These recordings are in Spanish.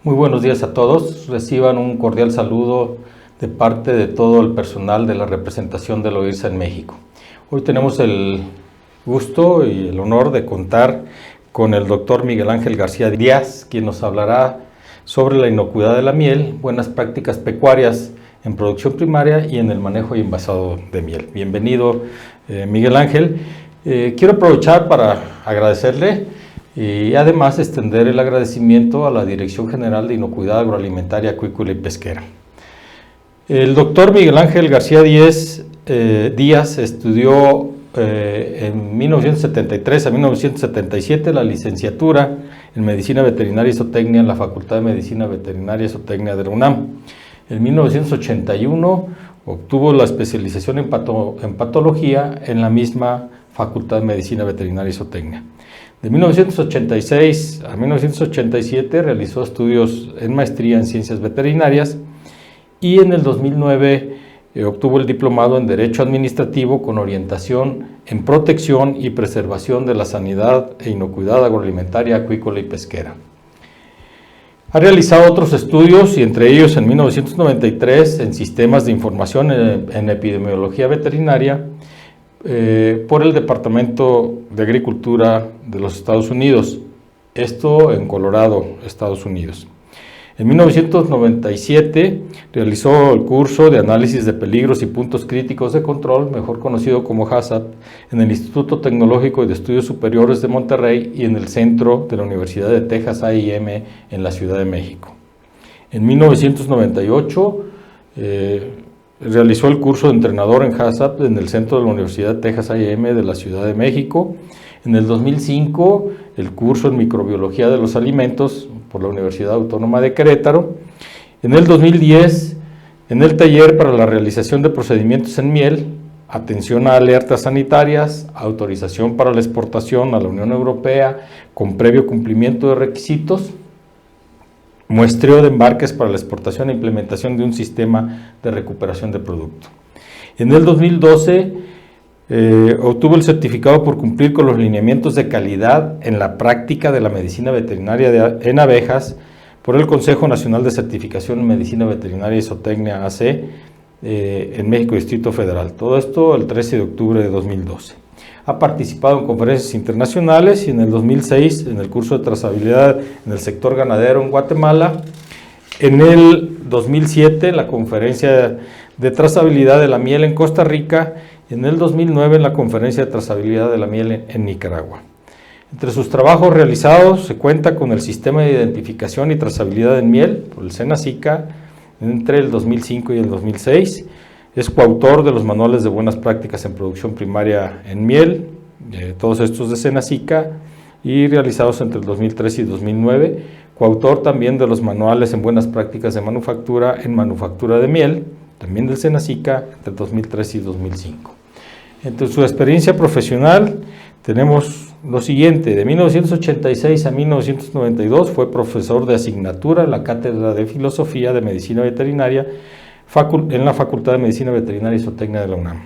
Muy buenos días a todos. Reciban un cordial saludo de parte de todo el personal de la representación de la OIRSA en México. Hoy tenemos el gusto y el honor de contar con el doctor Miguel Ángel García Díaz, quien nos hablará sobre la inocuidad de la miel, buenas prácticas pecuarias en producción primaria y en el manejo y envasado de miel. Bienvenido, Miguel Ángel. Quiero aprovechar para agradecerle y además extender el agradecimiento a la Dirección General de Inocuidad Agroalimentaria, Acuícola y Pesquera. El doctor Miguel Ángel García Díaz estudió en 1973 a 1977 la licenciatura en Medicina Veterinaria y Zootecnia en la Facultad de Medicina Veterinaria y Zootecnia de la UNAM. En 1981 obtuvo la especialización en patología en la misma Facultad de Medicina Veterinaria y Zootecnia. De 1986 a 1987 realizó estudios en maestría en ciencias veterinarias y en el 2009 obtuvo el diplomado en Derecho Administrativo con orientación en protección y preservación de la sanidad e inocuidad agroalimentaria, acuícola y pesquera. Ha realizado otros estudios y entre ellos en 1993 en sistemas de información en epidemiología veterinaria por el Departamento de Agricultura de los Estados Unidos, esto en Colorado, Estados Unidos. En 1997 realizó el curso de Análisis de Peligros y Puntos Críticos de Control, mejor conocido como HACCP, en el Instituto Tecnológico y de Estudios Superiores de Monterrey y en el Centro de la Universidad de Texas A&M en la Ciudad de México. En 1998 realizó el curso de entrenador en HACCP en el Centro de la Universidad de Texas A&M de la Ciudad de México. En el 2005, el curso en Microbiología de los Alimentos por la Universidad Autónoma de Querétaro. En el 2010, en el taller para la realización de procedimientos en miel, atención a alertas sanitarias, autorización para la exportación a la Unión Europea con previo cumplimiento de requisitos, muestreo de embarques para la exportación e implementación de un sistema de recuperación de producto. En el 2012 obtuvo el certificado por cumplir con los lineamientos de calidad en la práctica de la medicina veterinaria en abejas por el Consejo Nacional de Certificación en Medicina Veterinaria y Zootecnia AC en México Distrito Federal. Todo esto el 13 de octubre de 2012. Ha participado en conferencias internacionales y en el 2006 en el curso de trazabilidad en el sector ganadero en Guatemala. En el 2007 la conferencia de trazabilidad de la miel en Costa Rica y en el 2009 en la conferencia de trazabilidad de la miel en Nicaragua. Entre sus trabajos realizados se cuenta con el sistema de identificación y trazabilidad en miel por el SENASICA entre el 2005 y el 2006. Es coautor de los manuales de buenas prácticas en producción primaria en miel, todos estos de SENASICA y realizados entre el 2003 y 2009. Coautor también de los manuales en buenas prácticas de manufactura en manufactura de miel, también del SENASICA entre 2003 y 2005. Entre su experiencia profesional tenemos lo siguiente: de 1986 a 1992 fue profesor de asignatura en la Cátedra de Filosofía de Medicina Veterinaria en la Facultad de Medicina Veterinaria y Zootecnia de la UNAM.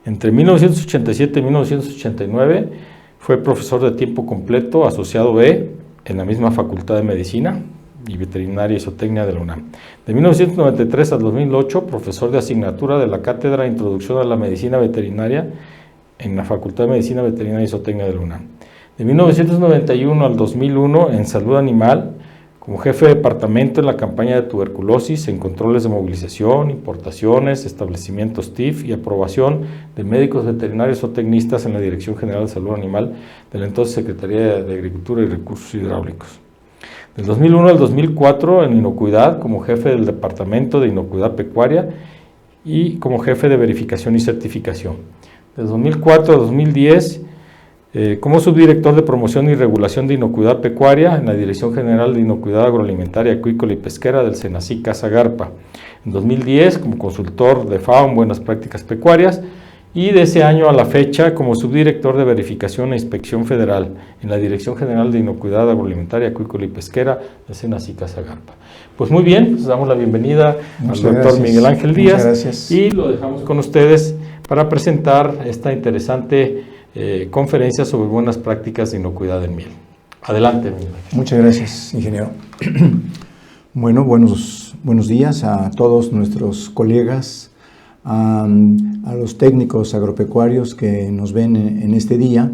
Entre 1987 y 1989 fue profesor de tiempo completo asociado B en la misma Facultad de Medicina y Veterinaria y Zootecnia de la UNAM. De 1993 al 2008, profesor de asignatura de la Cátedra Introducción a la Medicina Veterinaria en la Facultad de Medicina Veterinaria y Zootecnia de la UNAM. De 1991 al 2001 en Salud Animal, como jefe de departamento en la campaña de tuberculosis, en controles de movilización, importaciones, establecimientos TIF y aprobación de médicos veterinarios zootecnistas en la Dirección General de Salud Animal de la entonces Secretaría de Agricultura y Recursos Hidráulicos. Del 2001 al 2004 en inocuidad como jefe del Departamento de Inocuidad Pecuaria y como jefe de verificación y certificación. Del 2004 a 2010 como subdirector de promoción y regulación de inocuidad pecuaria en la Dirección General de Inocuidad Agroalimentaria, Acuícola y Pesquera del SENASICA Zagarpa. En 2010 como consultor de FAO en buenas prácticas pecuarias y de ese año a la fecha como subdirector de verificación e inspección federal en la Dirección General de Inocuidad Agroalimentaria, Acuícola y Pesquera del SENASICA Zagarpa. Pues muy bien, les damos la bienvenida al doctor Miguel Ángel Díaz y lo dejamos con ustedes para presentar esta interesante conferencia sobre buenas prácticas de inocuidad en miel. Adelante, Miguel. Muchas gracias, ingeniero. Bueno, buenos días a todos nuestros colegas, a los técnicos agropecuarios que nos ven en este día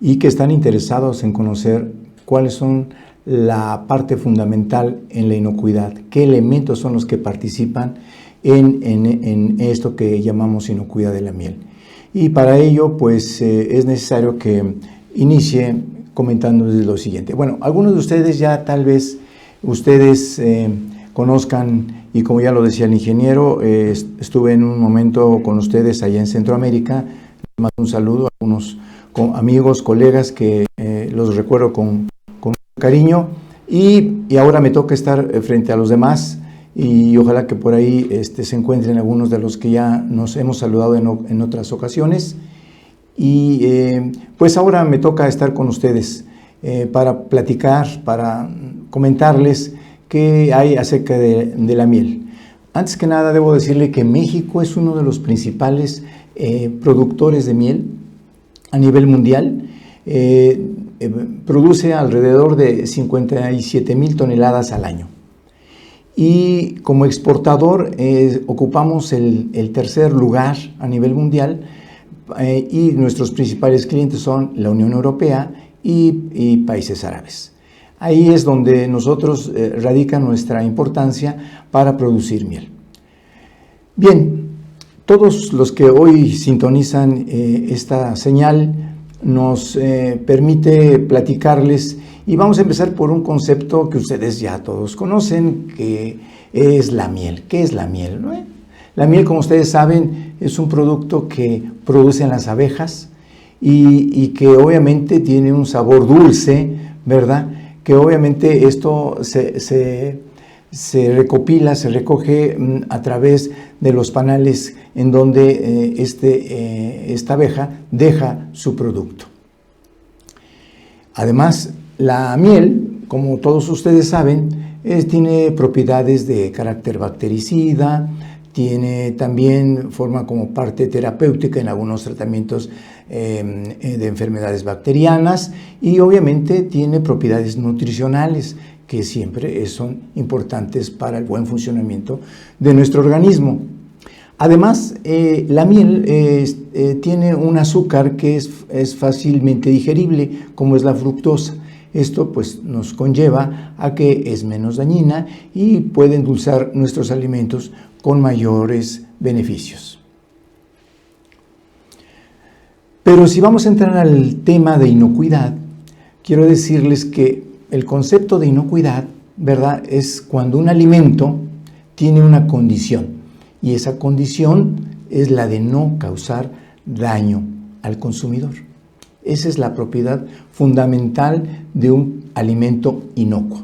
y que están interesados en conocer cuáles son la parte fundamental en la inocuidad, qué elementos son los que participan en esto que llamamos inocuidad de la miel. Y para ello, pues, es necesario que inicie comentándoles lo siguiente. Bueno, algunos de ustedes ya tal vez conozcan, y como ya lo decía el ingeniero, estuve en un momento con ustedes allá en Centroamérica. Les mando un saludo a algunos amigos, colegas que los recuerdo con cariño, y ahora me toca estar frente a los demás, y ojalá que por ahí se encuentren algunos de los que ya nos hemos saludado en otras ocasiones. Y pues ahora me toca estar con ustedes para platicar, para comentarles qué hay acerca de la miel. Antes que nada debo decirle que México es uno de los principales productores de miel a nivel mundial. Produce alrededor de 57,000 toneladas al año. Y como exportador ocupamos el tercer lugar a nivel mundial, y nuestros principales clientes son la Unión Europea y países árabes. Ahí es donde nosotros radica nuestra importancia para producir miel. Bien, todos los que hoy sintonizan esta señal nos permite platicarles, y vamos a empezar por un concepto que ustedes ya todos conocen, que es la miel. ¿Qué es la miel, no? La miel, como ustedes saben, es un producto que producen las abejas y que obviamente tiene un sabor dulce, ¿verdad? Que obviamente esto se recopila, se recoge a través de los panales en donde esta abeja deja su producto. Además, la miel, como todos ustedes saben, tiene propiedades de carácter bactericida, forma como parte terapéutica en algunos tratamientos de enfermedades bacterianas, y obviamente tiene propiedades nutricionales que siempre son importantes para el buen funcionamiento de nuestro organismo. Además, la miel tiene un azúcar que es fácilmente digerible, como es la fructosa. Esto pues nos conlleva a que es menos dañina y puede endulzar nuestros alimentos con mayores beneficios. Pero si vamos a entrar al tema de inocuidad, quiero decirles que el concepto de inocuidad, ¿verdad?, es cuando un alimento tiene una condición, y esa condición es la de no causar daño al consumidor. Esa es la propiedad fundamental de un alimento inocuo.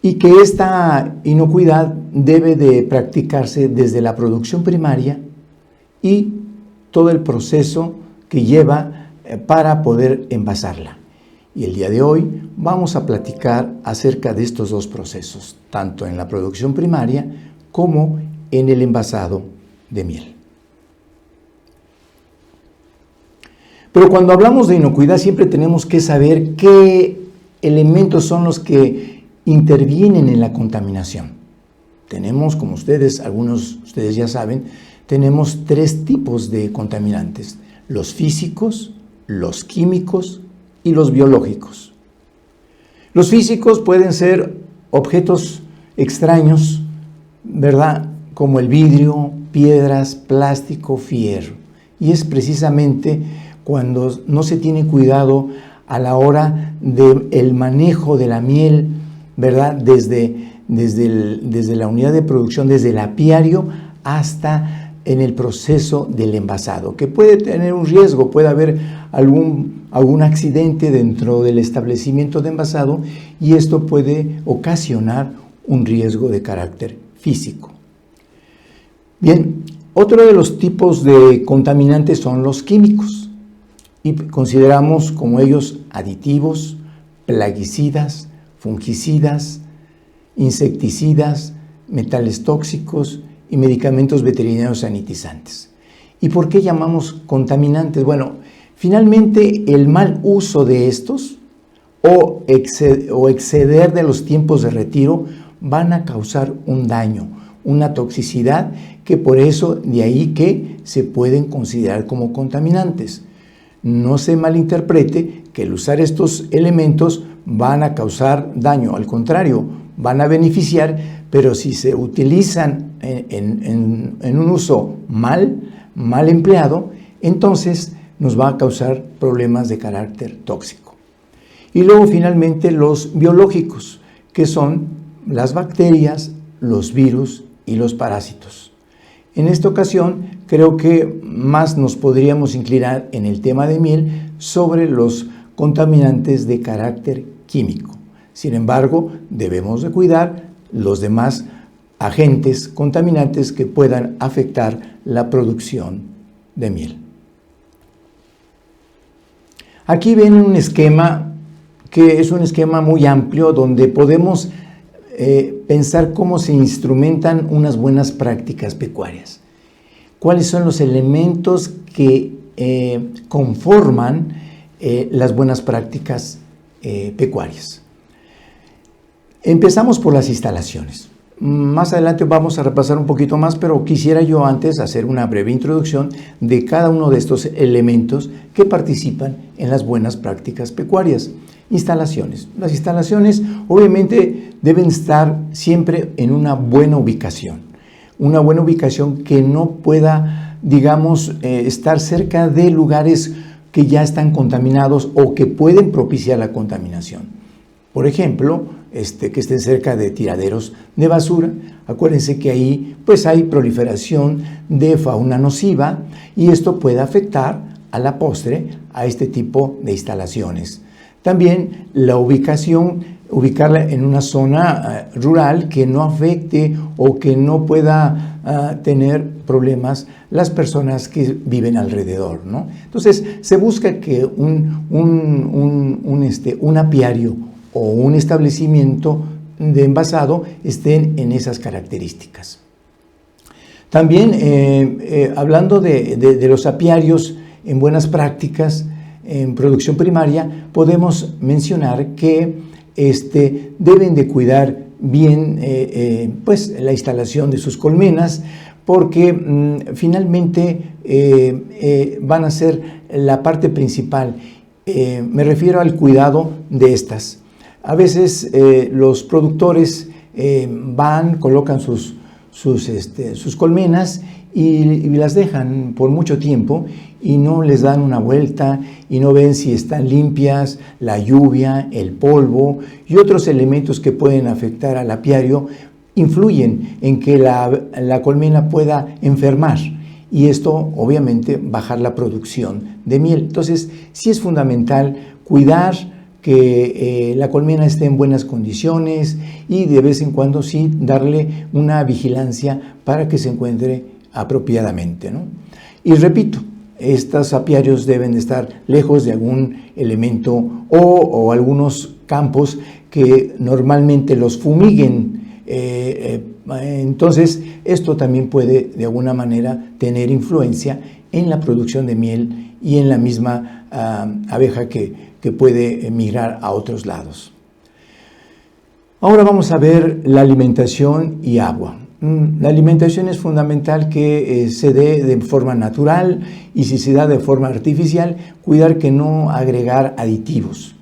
Y que esta inocuidad debe de practicarse desde la producción primaria y todo el proceso que lleva para poder envasarla. Y el día de hoy vamos a platicar acerca de estos dos procesos, tanto en la producción primaria como en el envasado de miel. Pero cuando hablamos de inocuidad siempre tenemos que saber qué elementos son los que intervienen en la contaminación. Tenemos, como algunos de ustedes ya saben, tenemos tres tipos de contaminantes: los físicos, los químicos y los biológicos. Los físicos pueden ser objetos extraños, ¿verdad?, como el vidrio, piedras, plástico, fierro. Y es precisamente cuando no se tiene cuidado a la hora del manejo de la miel, ¿verdad?, desde la unidad de producción, desde el apiario hasta en el proceso del envasado, que puede tener un riesgo, puede haber algún accidente dentro del establecimiento de envasado, y esto puede ocasionar un riesgo de carácter físico. Bien, otro de los tipos de contaminantes son los químicos, y consideramos como ellos aditivos, plaguicidas, fungicidas, insecticidas, metales tóxicos y medicamentos veterinarios sanitizantes. ¿Y por qué llamamos contaminantes? Bueno, finalmente el mal uso de estos o exceder de los tiempos de retiro van a causar un daño, una toxicidad, que por eso de ahí que se pueden considerar como contaminantes. No se malinterprete que el usar estos elementos van a causar daño, al contrario, van a beneficiar, pero si se utilizan en un uso mal empleado, entonces nos va a causar problemas de carácter tóxico. Y luego finalmente los biológicos, que son las bacterias, los virus y los parásitos. En esta ocasión creo que más nos podríamos inclinar en el tema de miel sobre los contaminantes de carácter químico. Sin embargo, debemos de cuidar los demás agentes contaminantes que puedan afectar la producción de miel. Aquí ven un esquema que es un esquema muy amplio donde podemos pensar cómo se instrumentan unas buenas prácticas pecuarias. ¿Cuáles son los elementos que conforman las buenas prácticas pecuarias? Empezamos por las instalaciones. Más adelante vamos a repasar un poquito más, pero quisiera yo antes hacer una breve introducción de cada uno de estos elementos que participan en las buenas prácticas pecuarias. Instalaciones. Las instalaciones obviamente deben estar siempre en una buena ubicación que no pueda, digamos, estar cerca de lugares que ya están contaminados o que pueden propiciar la contaminación. Por ejemplo, que estén cerca de tiraderos de basura. Acuérdense que ahí pues hay proliferación de fauna nociva y esto puede afectar a la postre a este tipo de instalaciones. También la ubicarla en una zona rural que no afecte o que no pueda tener problemas las personas que viven alrededor, ¿no? Entonces, se busca que un apiario o un establecimiento de envasado estén en esas características. También, hablando de los apiarios en buenas prácticas, en producción primaria, podemos mencionar que deben de cuidar bien pues, la instalación de sus colmenas, porque finalmente van a ser la parte principal. Me refiero al cuidado de estas. A veces los productores colocan sus colmenas y las dejan por mucho tiempo y no les dan una vuelta y no ven si están limpias, la lluvia, el polvo y otros elementos que pueden afectar al apiario influyen en que la colmena pueda enfermar y esto obviamente bajar la producción de miel. Entonces sí es fundamental cuidar que la colmena esté en buenas condiciones y de vez en cuando sí darle una vigilancia para que se encuentre apropiadamente, ¿no? Y repito, estos apiarios deben de estar lejos de algún elemento o algunos campos que normalmente los fumiguen. Entonces, esto también puede de alguna manera tener influencia en la producción de miel y en la misma abeja que puede migrar a otros lados. Ahora vamos a ver la alimentación y agua. La alimentación es fundamental que se dé de forma natural y si se da de forma artificial, cuidar que no agregar aditivos.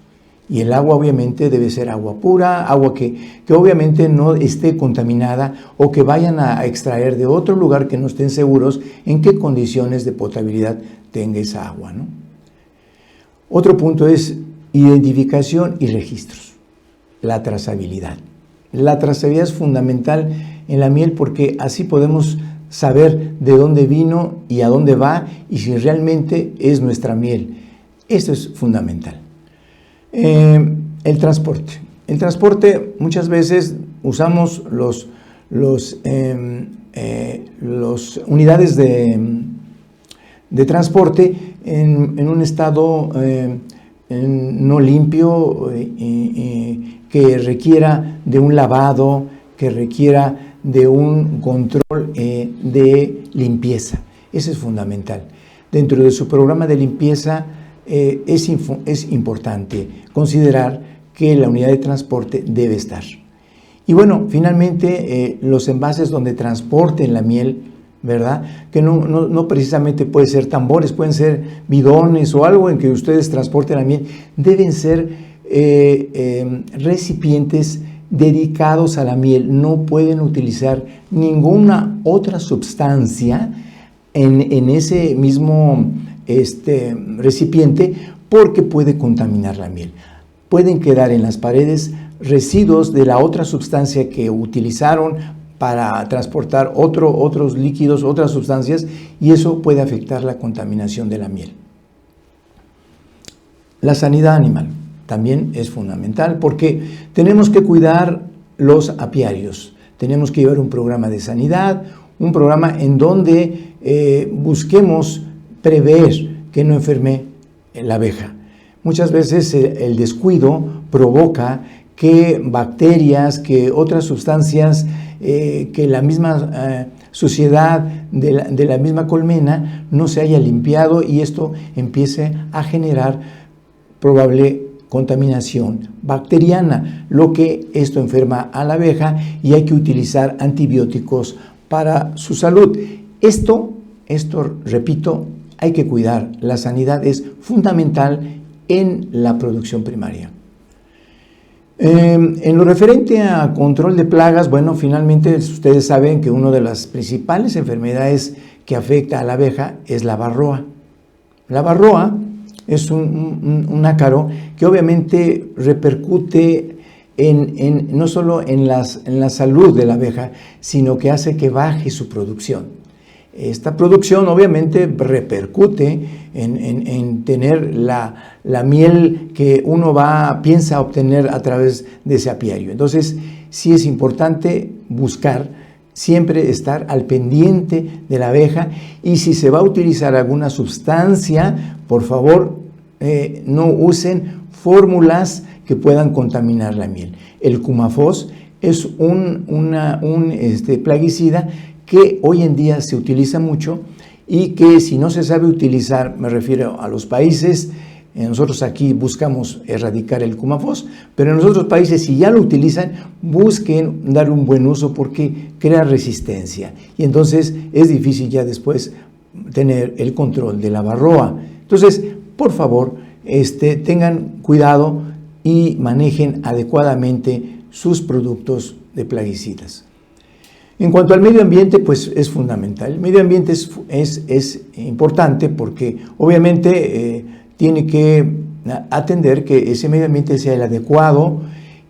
Y el agua obviamente debe ser agua pura, agua que obviamente no esté contaminada o que vayan a extraer de otro lugar que no estén seguros en qué condiciones de potabilidad tenga esa agua, ¿no? Otro punto es identificación y registros, la trazabilidad. La trazabilidad es fundamental en la miel porque así podemos saber de dónde vino y a dónde va y si realmente es nuestra miel. Esto es fundamental. El transporte. El transporte muchas veces usamos los unidades de transporte en un estado no limpio, que requiera de un lavado, que requiera de un control de limpieza. Eso es fundamental. Dentro de su programa de limpieza es importante considerar que la unidad de transporte debe estar. Y bueno, finalmente los envases donde transporten la miel, ¿verdad? Que no precisamente puede ser tambores, pueden ser bidones o algo en que ustedes transporten la miel. Deben ser recipientes dedicados a la miel. No pueden utilizar ninguna otra sustancia en ese mismo recipiente porque puede contaminar la miel. Pueden quedar en las paredes residuos de la otra sustancia que utilizaron para transportar otros líquidos, otras sustancias, y eso puede afectar la contaminación de la miel. La sanidad animal también es fundamental porque tenemos que cuidar los apiarios. Tenemos que llevar un programa de sanidad, un programa en donde busquemos prever que no enferme la abeja. Muchas veces el descuido provoca que bacterias, que otras sustancias, que la misma suciedad de la misma colmena no se haya limpiado y esto empiece a generar probable contaminación bacteriana, lo que esto enferma a la abeja y hay que utilizar antibióticos para su salud. Esto, repito, hay que cuidar. La sanidad es fundamental en la producción primaria. En lo referente a control de plagas, bueno, finalmente ustedes saben que una de las principales enfermedades que afecta a la abeja es la varroa. La varroa es un ácaro que obviamente repercute no solo en la salud de la abeja, sino que hace que baje su producción. Esta producción obviamente repercute en tener la miel que uno piensa obtener a través de ese apiario. Entonces, sí es importante buscar, siempre estar al pendiente de la abeja y si se va a utilizar alguna sustancia, por favor, no usen fórmulas que puedan contaminar la miel. El Cumafos es un plaguicida que hoy en día se utiliza mucho y que si no se sabe utilizar, me refiero a los países, nosotros aquí buscamos erradicar el Cumafos, pero en los otros países si ya lo utilizan, busquen dar un buen uso porque crea resistencia y entonces es difícil ya después tener el control de la varroa. Entonces, por favor, tengan cuidado y manejen adecuadamente sus productos de plaguicidas. En cuanto al medio ambiente, pues es fundamental. El medio ambiente es importante porque obviamente tiene que atender que ese medio ambiente sea el adecuado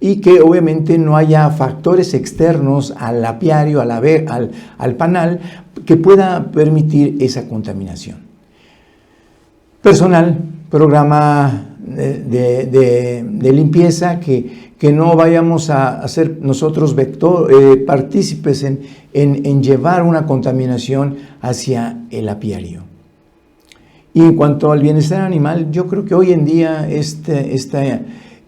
y que obviamente no haya factores externos al apiario, al panal, que pueda permitir esa contaminación. Personal, programa de limpieza, que no vayamos a ser nosotros partícipes en llevar una contaminación hacia el apiario. Y en cuanto al bienestar animal, yo creo que hoy en día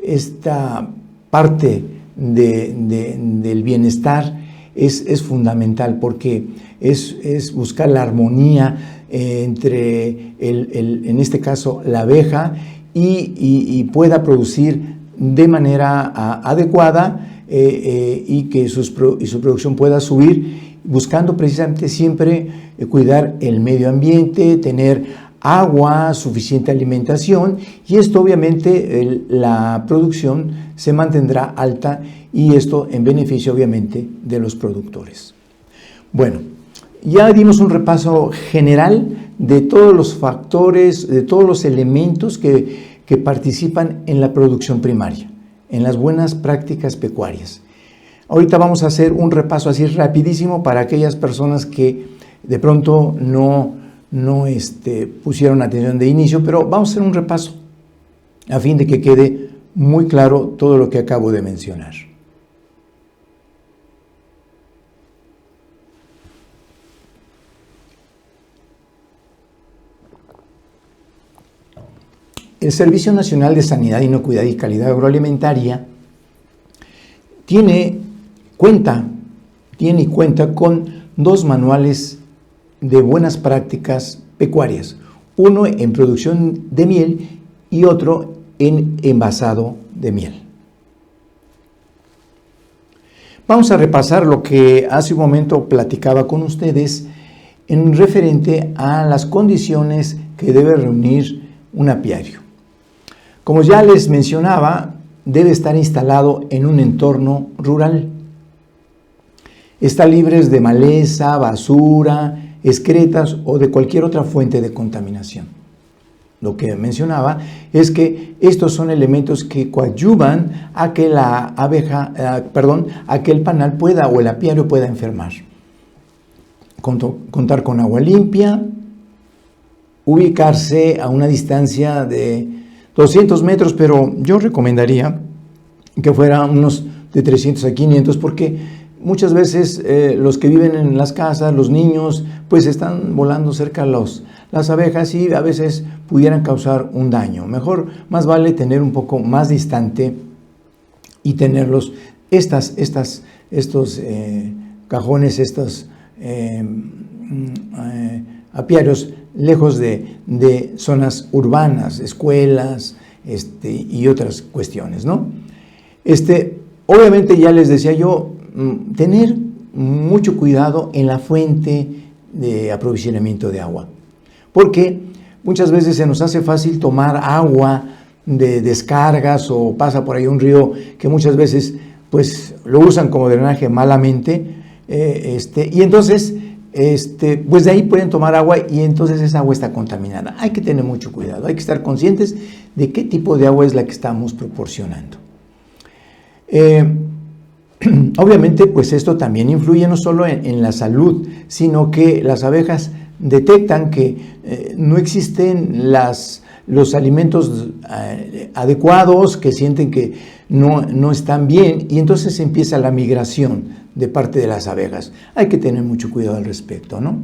esta parte del bienestar es fundamental porque es buscar la armonía entre, en este caso, la abeja y pueda producir de manera adecuada y que su producción pueda subir, buscando precisamente siempre cuidar el medio ambiente, tener agua, suficiente alimentación y esto obviamente la producción se mantendrá alta y esto en beneficio obviamente de los productores. Bueno, ya dimos un repaso general de todos los factores, de todos los elementos que participan en la producción primaria, en las buenas prácticas pecuarias. Ahorita vamos a hacer un repaso así rapidísimo para aquellas personas que de pronto no pusieron atención de inicio, pero vamos a hacer un repaso a fin de que quede muy claro todo lo que acabo de mencionar. El Servicio Nacional de Sanidad, Inocuidad y Calidad Agroalimentaria tiene y cuenta con 2 manuales de buenas prácticas pecuarias, uno en producción de miel y otro en envasado de miel. Vamos a repasar lo que hace un momento platicaba con ustedes en referente a las condiciones que debe reunir un apiario. Como ya les mencionaba, debe estar instalado en un entorno rural. Está libre de maleza, basura, excretas o de cualquier otra fuente de contaminación. Lo que mencionaba es que estos son elementos que coadyuvan a que a que el panal pueda o el apiario pueda enfermar. Contar con agua limpia, ubicarse a una distancia de 200 metros, pero yo recomendaría que fuera unos de 300 a 500, porque muchas veces los que viven en las casas, los niños, pues están volando cerca las abejas y a veces pudieran causar un daño. Mejor, más vale tener un poco más distante y tenerlos, estos cajones, estos apiarios lejos de zonas urbanas, escuelas y otras cuestiones, ¿no? Obviamente ya les decía yo, tener mucho cuidado en la fuente de aprovisionamiento de agua, porque muchas veces se nos hace fácil tomar agua de descargas o pasa por ahí un río que muchas veces pues lo usan como drenaje malamente, y entonces pues de ahí pueden tomar agua y entonces esa agua está contaminada. Hay que tener mucho cuidado, hay que estar conscientes de qué tipo de agua es la que estamos proporcionando. Obviamente, pues esto también influye no solo en la salud, sino que las abejas detectan que no existen los alimentos adecuados, que sienten que no están bien, y entonces empieza la migración de parte de las abejas. Hay que tener mucho cuidado al respecto, ¿no?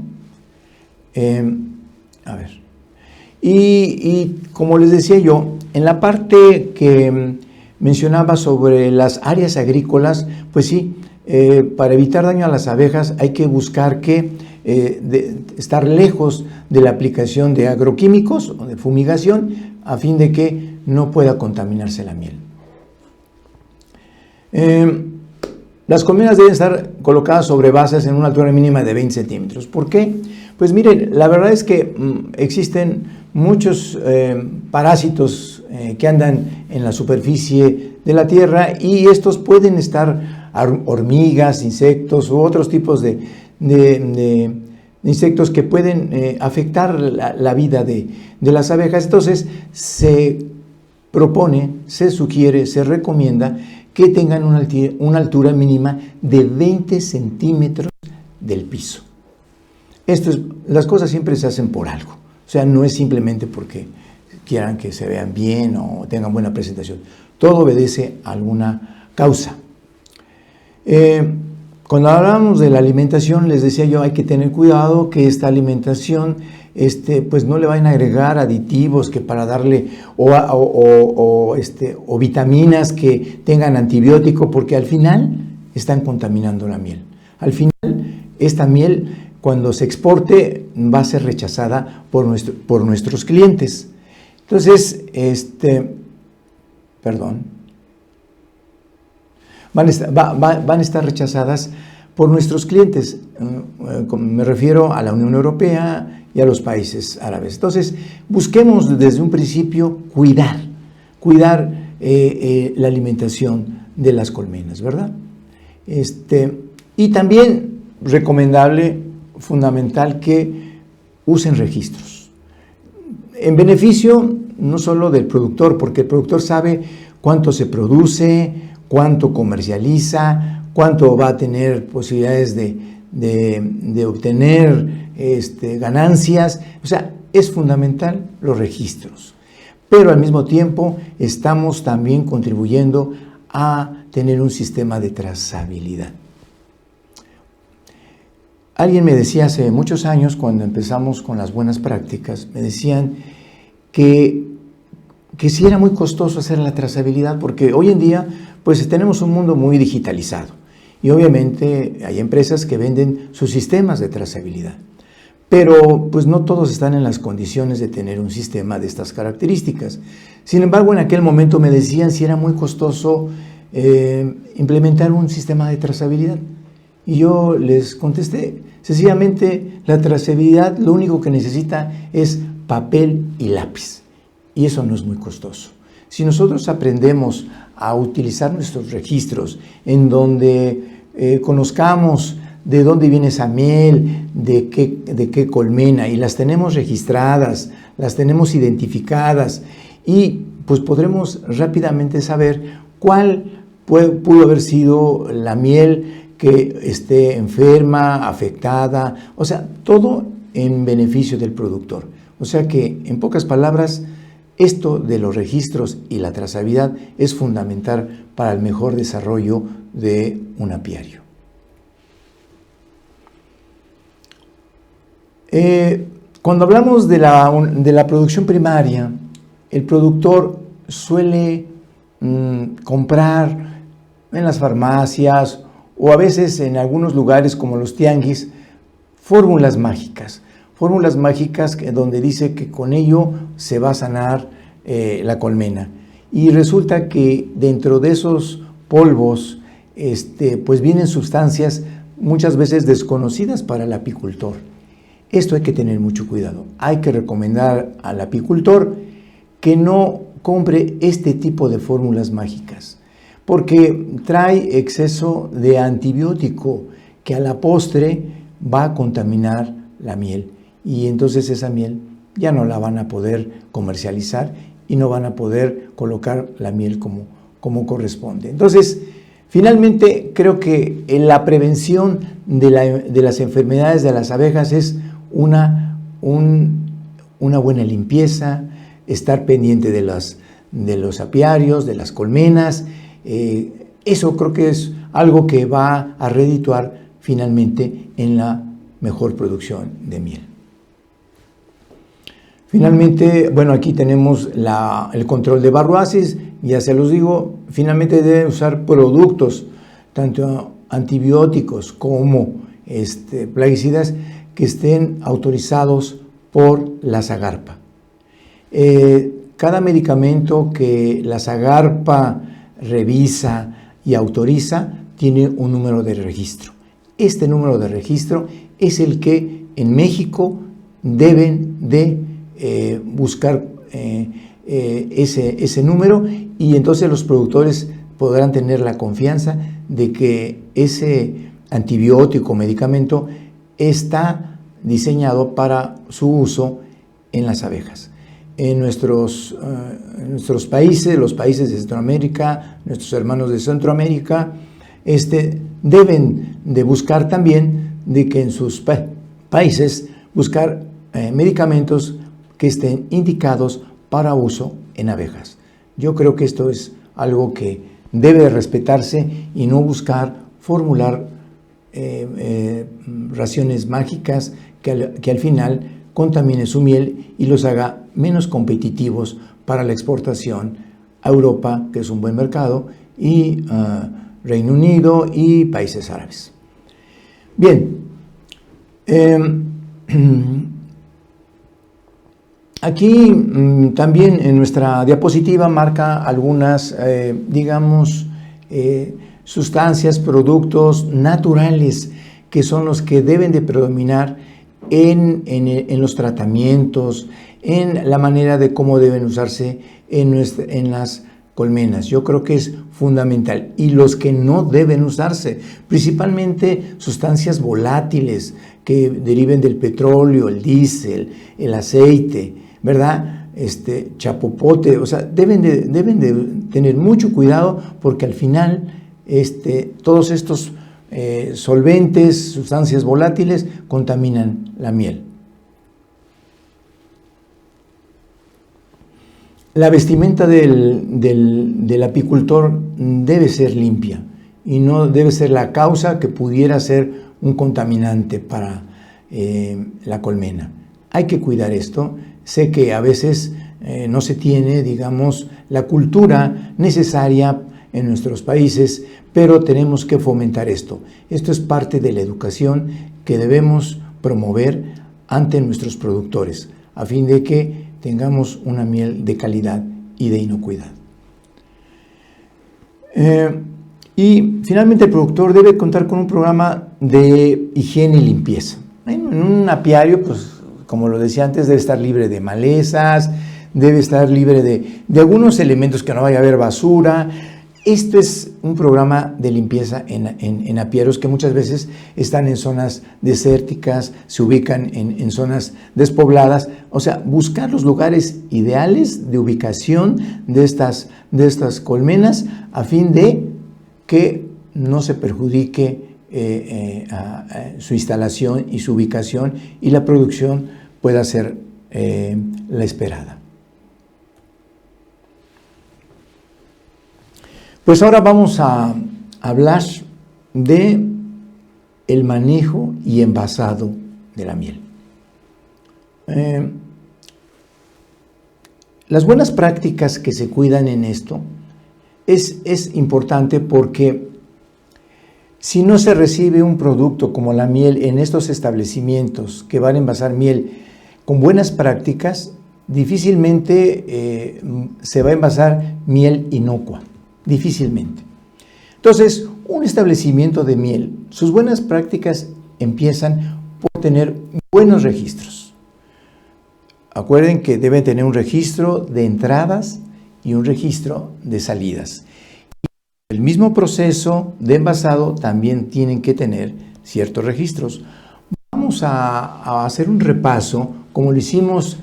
Y como les decía yo, en la parte que mencionaba sobre las áreas agrícolas, pues sí, para evitar daño a las abejas hay que buscar estar lejos de la aplicación de agroquímicos o de fumigación a fin de que no pueda contaminarse la miel. Las colmenas deben estar colocadas sobre bases en una altura mínima de 20 centímetros. ¿Por qué? Pues miren, la verdad es que existen muchos parásitos que andan en la superficie de la tierra y estos pueden estar hormigas, insectos u otros tipos de insectos que pueden afectar la vida de las abejas. Entonces se propone, se sugiere, se recomienda que tengan una altura mínima de 20 centímetros del piso. Las cosas siempre se hacen por algo, o sea, no es simplemente porque quieran que se vean bien o tengan buena presentación. Todo obedece a alguna causa. Cuando hablamos de la alimentación, les decía yo, hay que tener cuidado que esta alimentación pues no le vayan a agregar aditivos que para darle o vitaminas que tengan antibiótico, porque al final están contaminando la miel. Al final, esta miel, cuando se exporte, va a ser rechazada por nuestros clientes. Entonces, van a estar rechazadas por nuestros clientes. Me refiero a la Unión Europea y a los países árabes. Entonces, busquemos desde un principio cuidar la alimentación de las colmenas, ¿verdad? Y también recomendable, fundamental, que usen registros. En beneficio no solo del productor, porque el productor sabe cuánto se produce, cuánto comercializa, cuánto va a tener posibilidades de obtener ganancias. O sea, es fundamental los registros. Pero al mismo tiempo estamos también contribuyendo a tener un sistema de trazabilidad. Alguien me decía hace muchos años, cuando empezamos con las buenas prácticas, me decían que sí era muy costoso hacer la trazabilidad, porque hoy en día pues tenemos un mundo muy digitalizado y obviamente hay empresas que venden sus sistemas de trazabilidad, pero pues no todos están en las condiciones de tener un sistema de estas características. Sin embargo, en aquel momento me decían si era muy costoso implementar un sistema de trazabilidad. Y yo les contesté, sencillamente la trazabilidad lo único que necesita es papel y lápiz. Y eso no es muy costoso. Si nosotros aprendemos a utilizar nuestros registros en donde conozcamos de dónde viene esa miel, de qué colmena, y las tenemos registradas, las tenemos identificadas, y pues podremos rápidamente saber cuál pudo haber sido la miel que esté enferma, afectada, o sea, todo en beneficio del productor. O sea que, en pocas palabras, esto de los registros y la trazabilidad es fundamental para el mejor desarrollo de un apiario. Cuando hablamos de la producción primaria, el productor suele comprar en las farmacias o a veces en algunos lugares como los tianguis fórmulas mágicas donde dice que con ello se va a sanar la colmena. Y resulta que dentro de esos polvos pues vienen sustancias muchas veces desconocidas para el apicultor. Esto hay que tener mucho cuidado. Hay que recomendar al apicultor que no compre este tipo de fórmulas mágicas, porque trae exceso de antibiótico que a la postre va a contaminar la miel, y entonces esa miel ya no la van a poder comercializar y no van a poder colocar la miel como corresponde. Entonces, finalmente, creo que la prevención de las enfermedades de las abejas es una buena limpieza, estar pendiente de los apiarios, de las colmenas. Eso creo que es algo que va a redituar finalmente en la mejor producción de miel. Finalmente, bueno, aquí tenemos el control de varroasis. Ya se los digo, finalmente deben usar productos, tanto antibióticos como plaguicidas, que estén autorizados por la SAGARPA. Cada medicamento que la SAGARPA revisa y autoriza tiene un número de registro. Este número de registro es el que en México deben de buscar ese número, y entonces los productores podrán tener la confianza de que ese antibiótico o medicamento está diseñado para su uso en las abejas. En nuestros países, los países de Centroamérica, nuestros hermanos de Centroamérica, deben de buscar también de que en sus países buscar medicamentos que estén indicados para uso en abejas. Yo creo que esto es algo que debe respetarse y no buscar formular raciones mágicas que al final contamine su miel y los haga menos competitivos para la exportación a Europa, que es un buen mercado, y Reino Unido y países árabes. Bien, aquí también en nuestra diapositiva marca algunas, sustancias, productos naturales que son los que deben de predominar en los tratamientos, en la manera de cómo deben usarse en las colmenas. Yo creo que es fundamental. Y los que no deben usarse, principalmente sustancias volátiles que deriven del petróleo, el diésel, el aceite, ¿verdad? Chapopote, o sea, deben de tener mucho cuidado, porque al final todos estos solventes, sustancias volátiles, contaminan la miel. La vestimenta del apicultor debe ser limpia y no debe ser la causa que pudiera ser un contaminante para la colmena. Hay que cuidar esto. Sé que a veces no se tiene, la cultura necesaria en nuestros países, pero tenemos que fomentar esto. Esto es parte de la educación que debemos promover ante nuestros productores, a fin de que tengamos una miel de calidad y de inocuidad. Y finalmente el productor debe contar con un programa de higiene y limpieza. En un apiario, pues como lo decía antes, debe estar libre de malezas, debe estar libre de algunos elementos, que no vaya a haber basura. Esto es un programa de limpieza en apiarios que muchas veces están en zonas desérticas, se ubican en zonas despobladas. O sea, buscar los lugares ideales de ubicación de estas colmenas a fin de que no se perjudique su instalación y su ubicación y la producción pueda ser la esperada. Pues ahora vamos a hablar de el manejo y envasado de la miel. Las buenas prácticas que se cuidan en esto es importante, porque si no se recibe un producto como la miel en estos establecimientos que van a envasar miel con buenas prácticas, difícilmente se va a envasar miel inocua. Difícilmente. Entonces, un establecimiento de miel, sus buenas prácticas empiezan por tener buenos registros. Acuerden que debe tener un registro de entradas y un registro de salidas. El mismo proceso de envasado también tienen que tener ciertos registros. Vamos a hacer un repaso, como lo hicimos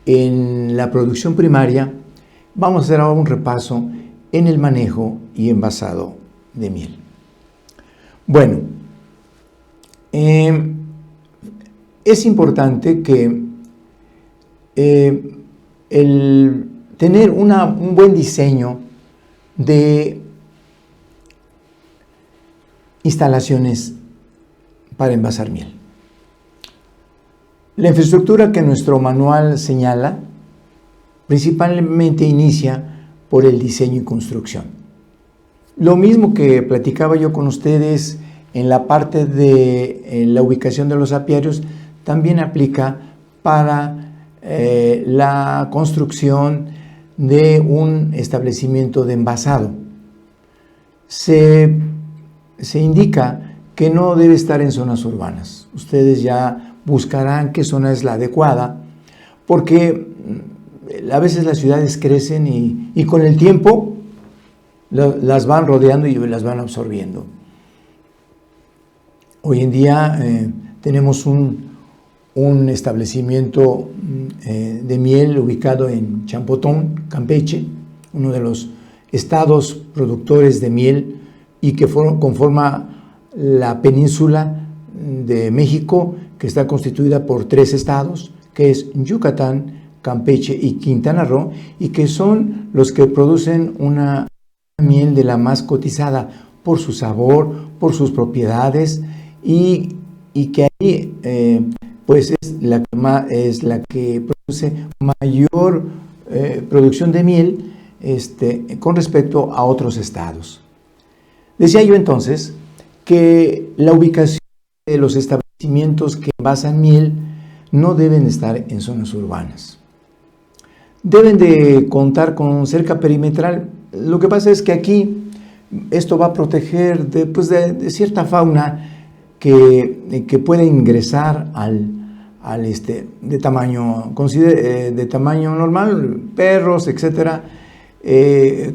en la producción primaria. Vamos a hacer ahora un repaso en el manejo y envasado de miel. Bueno, es importante que el tener un buen diseño de instalaciones para envasar miel. La infraestructura que nuestro manual señala principalmente inicia por el diseño y construcción. Lo mismo que platicaba yo con ustedes en la parte de la ubicación de los apiarios, también aplica para la construcción de un establecimiento de envasado. Se indica que no debe estar en zonas urbanas. Ustedes ya buscarán qué zona es la adecuada, porque a veces las ciudades crecen y con el tiempo las van rodeando y las van absorbiendo. Hoy en día tenemos un establecimiento de miel ubicado en Champotón, Campeche, uno de los estados productores de miel y que conforma la península de México, que está constituida por 3 estados, que es Yucatán, Campeche y Quintana Roo, y que son los que producen una miel de la más cotizada por su sabor, por sus propiedades, y que ahí pues es la que produce mayor producción de miel con respecto a otros estados. Decía yo entonces que la ubicación de los establecimientos que envasan miel no deben estar en zonas urbanas. Deben de contar con cerca perimetral. Lo que pasa es que aquí esto va a proteger de cierta fauna que puede ingresar de tamaño normal, perros, etcétera,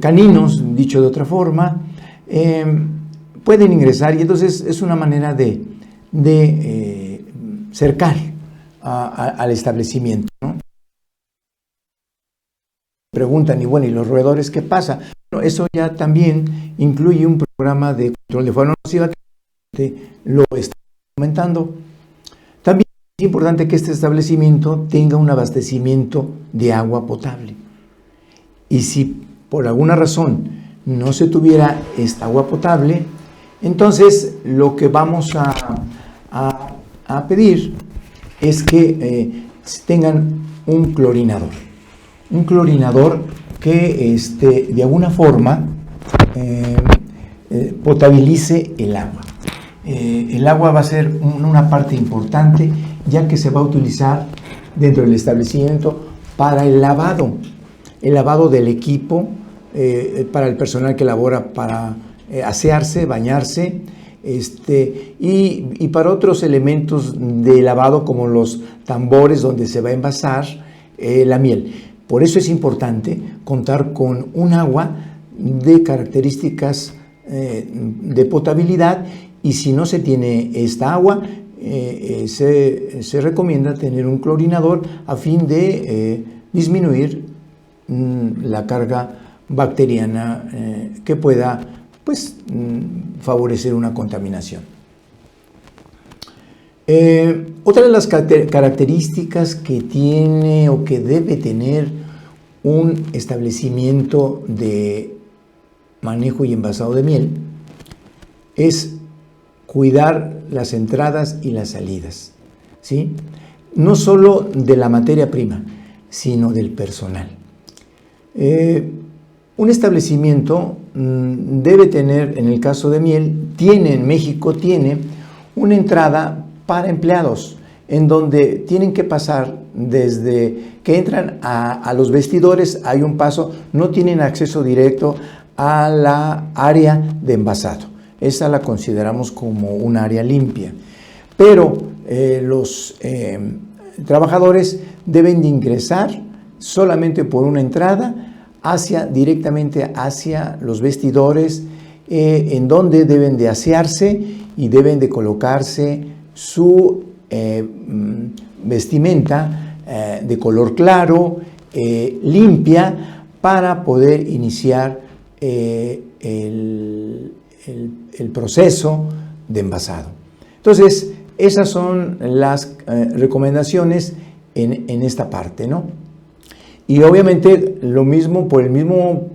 caninos, dicho de otra forma, pueden ingresar, y entonces es una manera de cercar al establecimiento, ¿no? Preguntan, y bueno, ¿y los roedores qué pasa? Bueno, eso ya también incluye un programa de control de fauna nociva que lo está comentando. También es importante que este establecimiento tenga un abastecimiento de agua potable. Y si por alguna razón no se tuviera esta agua potable, entonces lo que vamos a pedir es que tengan un clorinador. Un clorinador que de alguna forma potabilice el agua. El agua va a ser una parte importante, ya que se va a utilizar dentro del establecimiento para el lavado del equipo para el personal que labora para asearse, bañarse, y para otros elementos de lavado como los tambores donde se va a envasar la miel. Por eso es importante contar con un agua de características de potabilidad, y si no se tiene esta agua, se recomienda tener un clorinador a fin de disminuir la carga bacteriana que pueda favorecer una contaminación. Otra de las características que tiene o que debe tener un establecimiento de manejo y envasado de miel es cuidar las entradas y las salidas, ¿sí? No solo de la materia prima, sino del personal. Un establecimiento debe tener, en el caso de miel, en México tiene una entrada para empleados, en donde tienen que pasar desde que entran a los vestidores, hay un paso, no tienen acceso directo a la área de envasado. Esa la consideramos como un área limpia, pero los trabajadores deben de ingresar solamente por una entrada directamente hacia los vestidores, en donde deben de asearse y deben de colocarse su vestimenta de color claro, limpia, para poder iniciar el proceso de envasado. Entonces, esas son las recomendaciones en esta parte, ¿no? Y obviamente lo mismo, por el mismo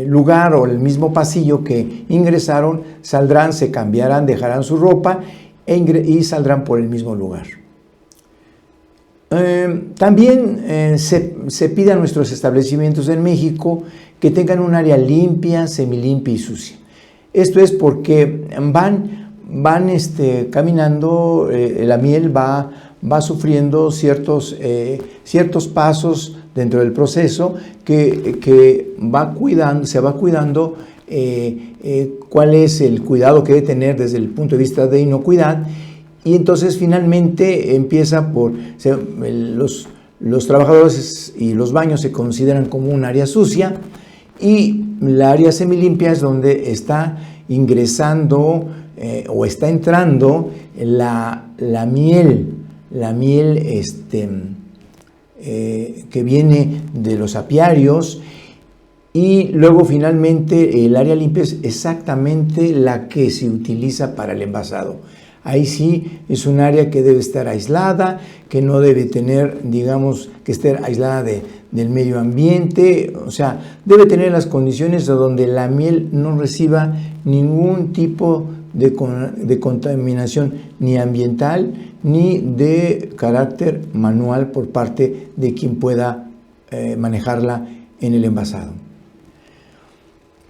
lugar o el mismo pasillo que ingresaron, saldrán, se cambiarán, dejarán su ropa y saldrán por el mismo lugar. También se pide a nuestros establecimientos en México que tengan un área limpia, semilimpia y sucia. Esto es porque van caminando, la miel va sufriendo ciertos pasos dentro del proceso que se va cuidando cuál es el cuidado que debe tener desde el punto de vista de inocuidad, y entonces finalmente empieza por los trabajadores y los baños se consideran como un área sucia, y la área semilimpia es donde está ingresando o está entrando la miel que viene de los apiarios, y luego finalmente el área limpia es exactamente la que se utiliza para el envasado. Ahí sí es un área que debe estar aislada, que no debe tener, digamos, que estar aislada del medio ambiente, o sea, debe tener las condiciones de donde la miel no reciba ningún tipo de contaminación, ni ambiental ni de carácter manual por parte de quien pueda manejarla en el envasado.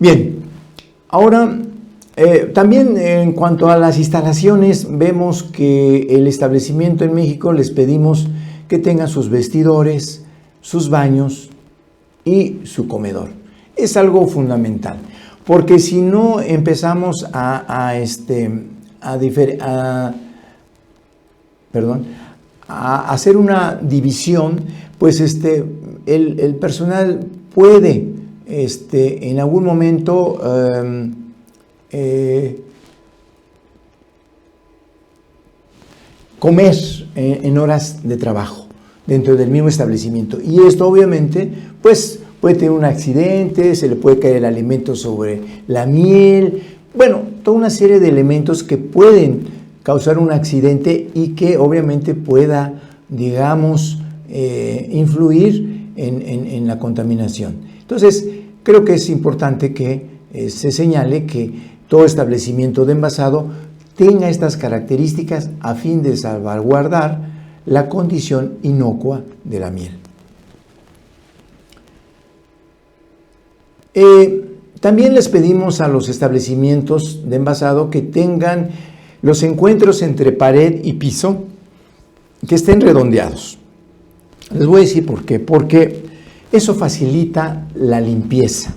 Bien, ahora también en cuanto a las instalaciones, vemos que el establecimiento en México les pedimos que tengan sus vestidores, sus baños y su comedor. Es algo fundamental, porque si no empezamos a hacer una división, pues el personal puede en algún momento comer en horas de trabajo dentro del mismo establecimiento, y esto obviamente pues puede tener un accidente, se le puede caer el alimento sobre la miel, bueno, toda una serie de elementos que pueden causar un accidente y que obviamente pueda, digamos, influir en la contaminación. Entonces, creo que es importante que se señale que todo establecimiento de envasado tenga estas características a fin de salvaguardar la condición inocua de la miel. También les pedimos a los establecimientos de envasado que tengan los encuentros entre pared y piso que estén redondeados. Les voy a decir por qué. Porque eso facilita la limpieza.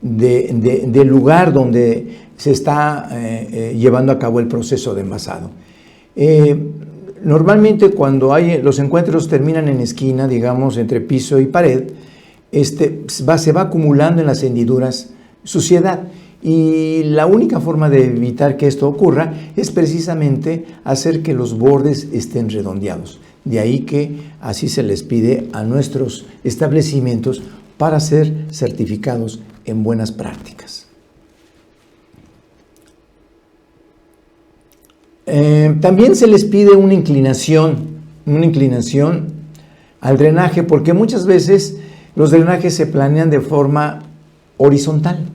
del lugar donde se está llevando a cabo el proceso de envasado. Normalmente cuando los encuentros terminan en esquina, digamos entre piso y pared, se va acumulando en las hendiduras suciedad, y la única forma de evitar que esto ocurra es precisamente hacer que los bordes estén redondeados. De ahí que así se les pide a nuestros establecimientos para ser certificados en buenas prácticas. También se les pide una inclinación al drenaje, porque muchas veces los drenajes se planean de forma horizontal,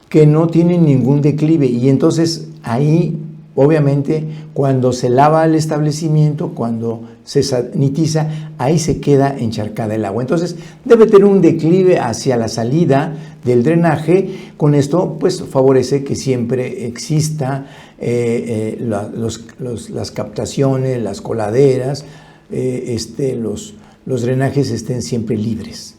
que no tienen ningún declive, y entonces ahí, obviamente, cuando se lava el establecimiento, cuando se sanitiza, ahí se queda encharcada el agua. Entonces debe tener un declive hacia la salida del drenaje. Con esto pues favorece que siempre exista las captaciones, las coladeras, los drenajes estén siempre libres.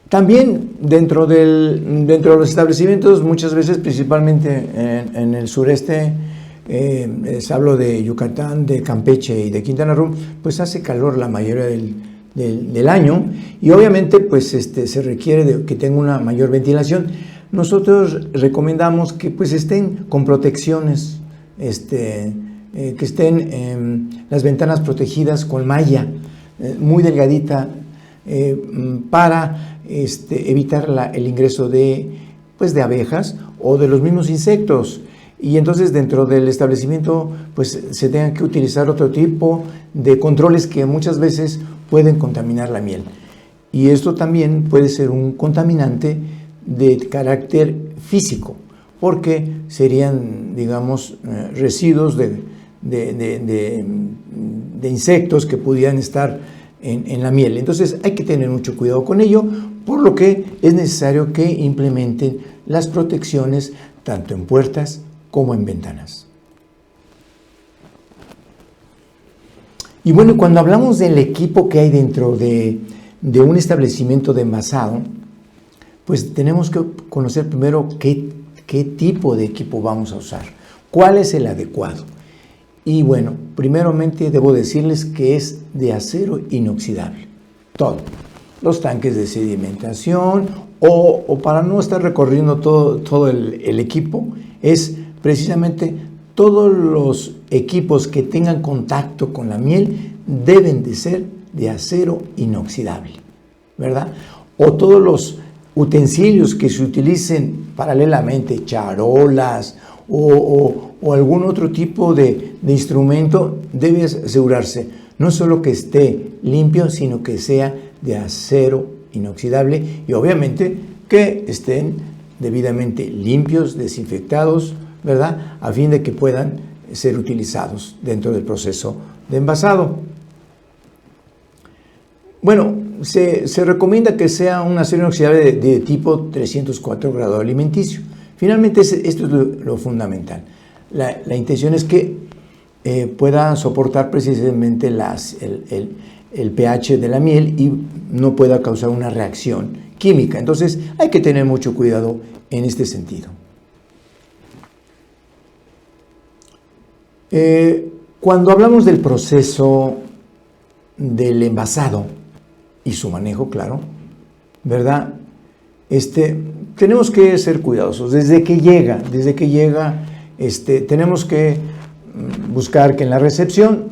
También dentro de los establecimientos, muchas veces, principalmente en el sureste, les hablo de Yucatán, de Campeche y de Quintana Roo, pues hace calor la mayoría del año, y obviamente pues se requiere de que tenga una mayor ventilación. Nosotros recomendamos que pues estén con protecciones, que estén las ventanas protegidas con malla muy delgadita, para evitar el ingreso de abejas o de los mismos insectos. Y entonces dentro del establecimiento pues se tengan que utilizar otro tipo de controles que muchas veces pueden contaminar la miel. Y esto también puede ser un contaminante de carácter físico, porque serían, digamos, residuos de insectos que pudieran estar en la miel. Entonces hay que tener mucho cuidado con ello, por lo que es necesario que implementen las protecciones tanto en puertas como en ventanas. Y bueno, cuando hablamos del equipo que hay dentro de un establecimiento de envasado, pues tenemos que conocer primero qué tipo de equipo vamos a usar, cuál es el adecuado. Y bueno, primeramente debo decirles que es de acero inoxidable, todo. Los tanques de sedimentación, o para no estar recorriendo todo el equipo, es precisamente todos los equipos que tengan contacto con la miel deben de ser de acero inoxidable, ¿verdad? O todos los utensilios que se utilicen paralelamente, charolas o algún otro tipo de instrumento, debe asegurarse no solo que esté limpio, sino que sea de acero inoxidable, y obviamente que estén debidamente limpios, desinfectados, ¿verdad? A fin de que puedan ser utilizados dentro del proceso de envasado. Bueno, se recomienda que sea un acero inoxidable de tipo 304 grado alimenticio. Finalmente, esto es lo fundamental. La intención es que pueda soportar precisamente el pH de la miel y no pueda causar una reacción química. Entonces, hay que tener mucho cuidado en este sentido. Cuando hablamos del proceso del envasado y su manejo, claro, ¿verdad? Tenemos que ser cuidadosos. Desde que llega, tenemos que buscar que en la recepción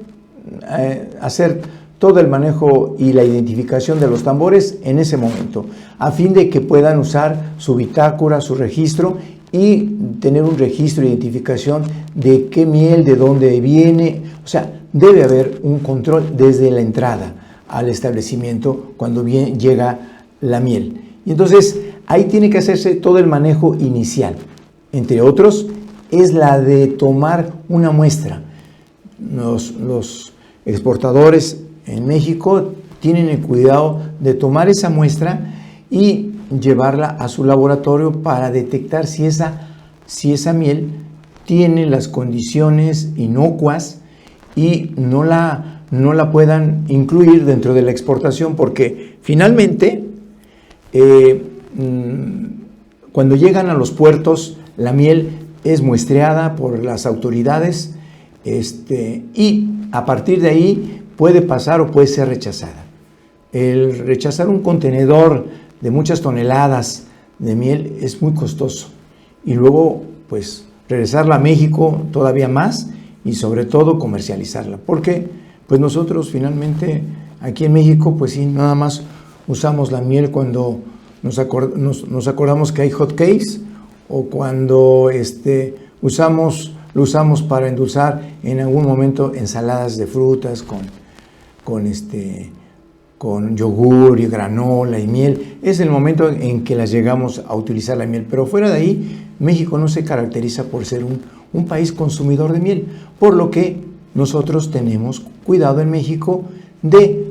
hacer todo el manejo y la identificación de los tambores en ese momento, a fin de que puedan usar su bitácora, su registro, y tener un registro de identificación de qué miel, de dónde viene. O sea, debe haber un control desde la entrada al establecimiento cuando llega la miel. Y entonces ahí tiene que hacerse todo el manejo inicial. Entre otros, es la de tomar una muestra. Los exportadores en México tienen el cuidado de tomar esa muestra y llevarla a su laboratorio para detectar si esa miel tiene las condiciones inocuas y no la no la puedan incluir dentro de la exportación, porque finalmente cuando llegan a los puertos, la miel es muestreada por las autoridades y a partir de ahí puede pasar o puede ser rechazada. El rechazar un contenedor de muchas toneladas de miel es muy costoso, y luego pues regresarla a México todavía más, y sobre todo comercializarla, porque pues nosotros finalmente aquí en México pues sí, nada más usamos la miel cuando nos acordamos que hay hot cakes, o cuando lo usamos para endulzar en algún momento ensaladas de frutas con yogur y granola y miel. Es el momento en que las llegamos a utilizar la miel, pero fuera de ahí México no se caracteriza por ser un país consumidor de miel, por lo que nosotros tenemos cuidado en México de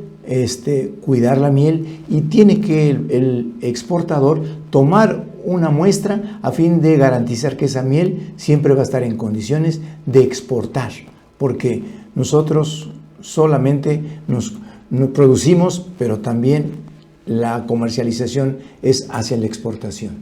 cuidar la miel, y tiene que el exportador tomar una muestra a fin de garantizar que esa miel siempre va a estar en condiciones de exportar, porque nosotros solamente nos producimos, pero también la comercialización es hacia la exportación.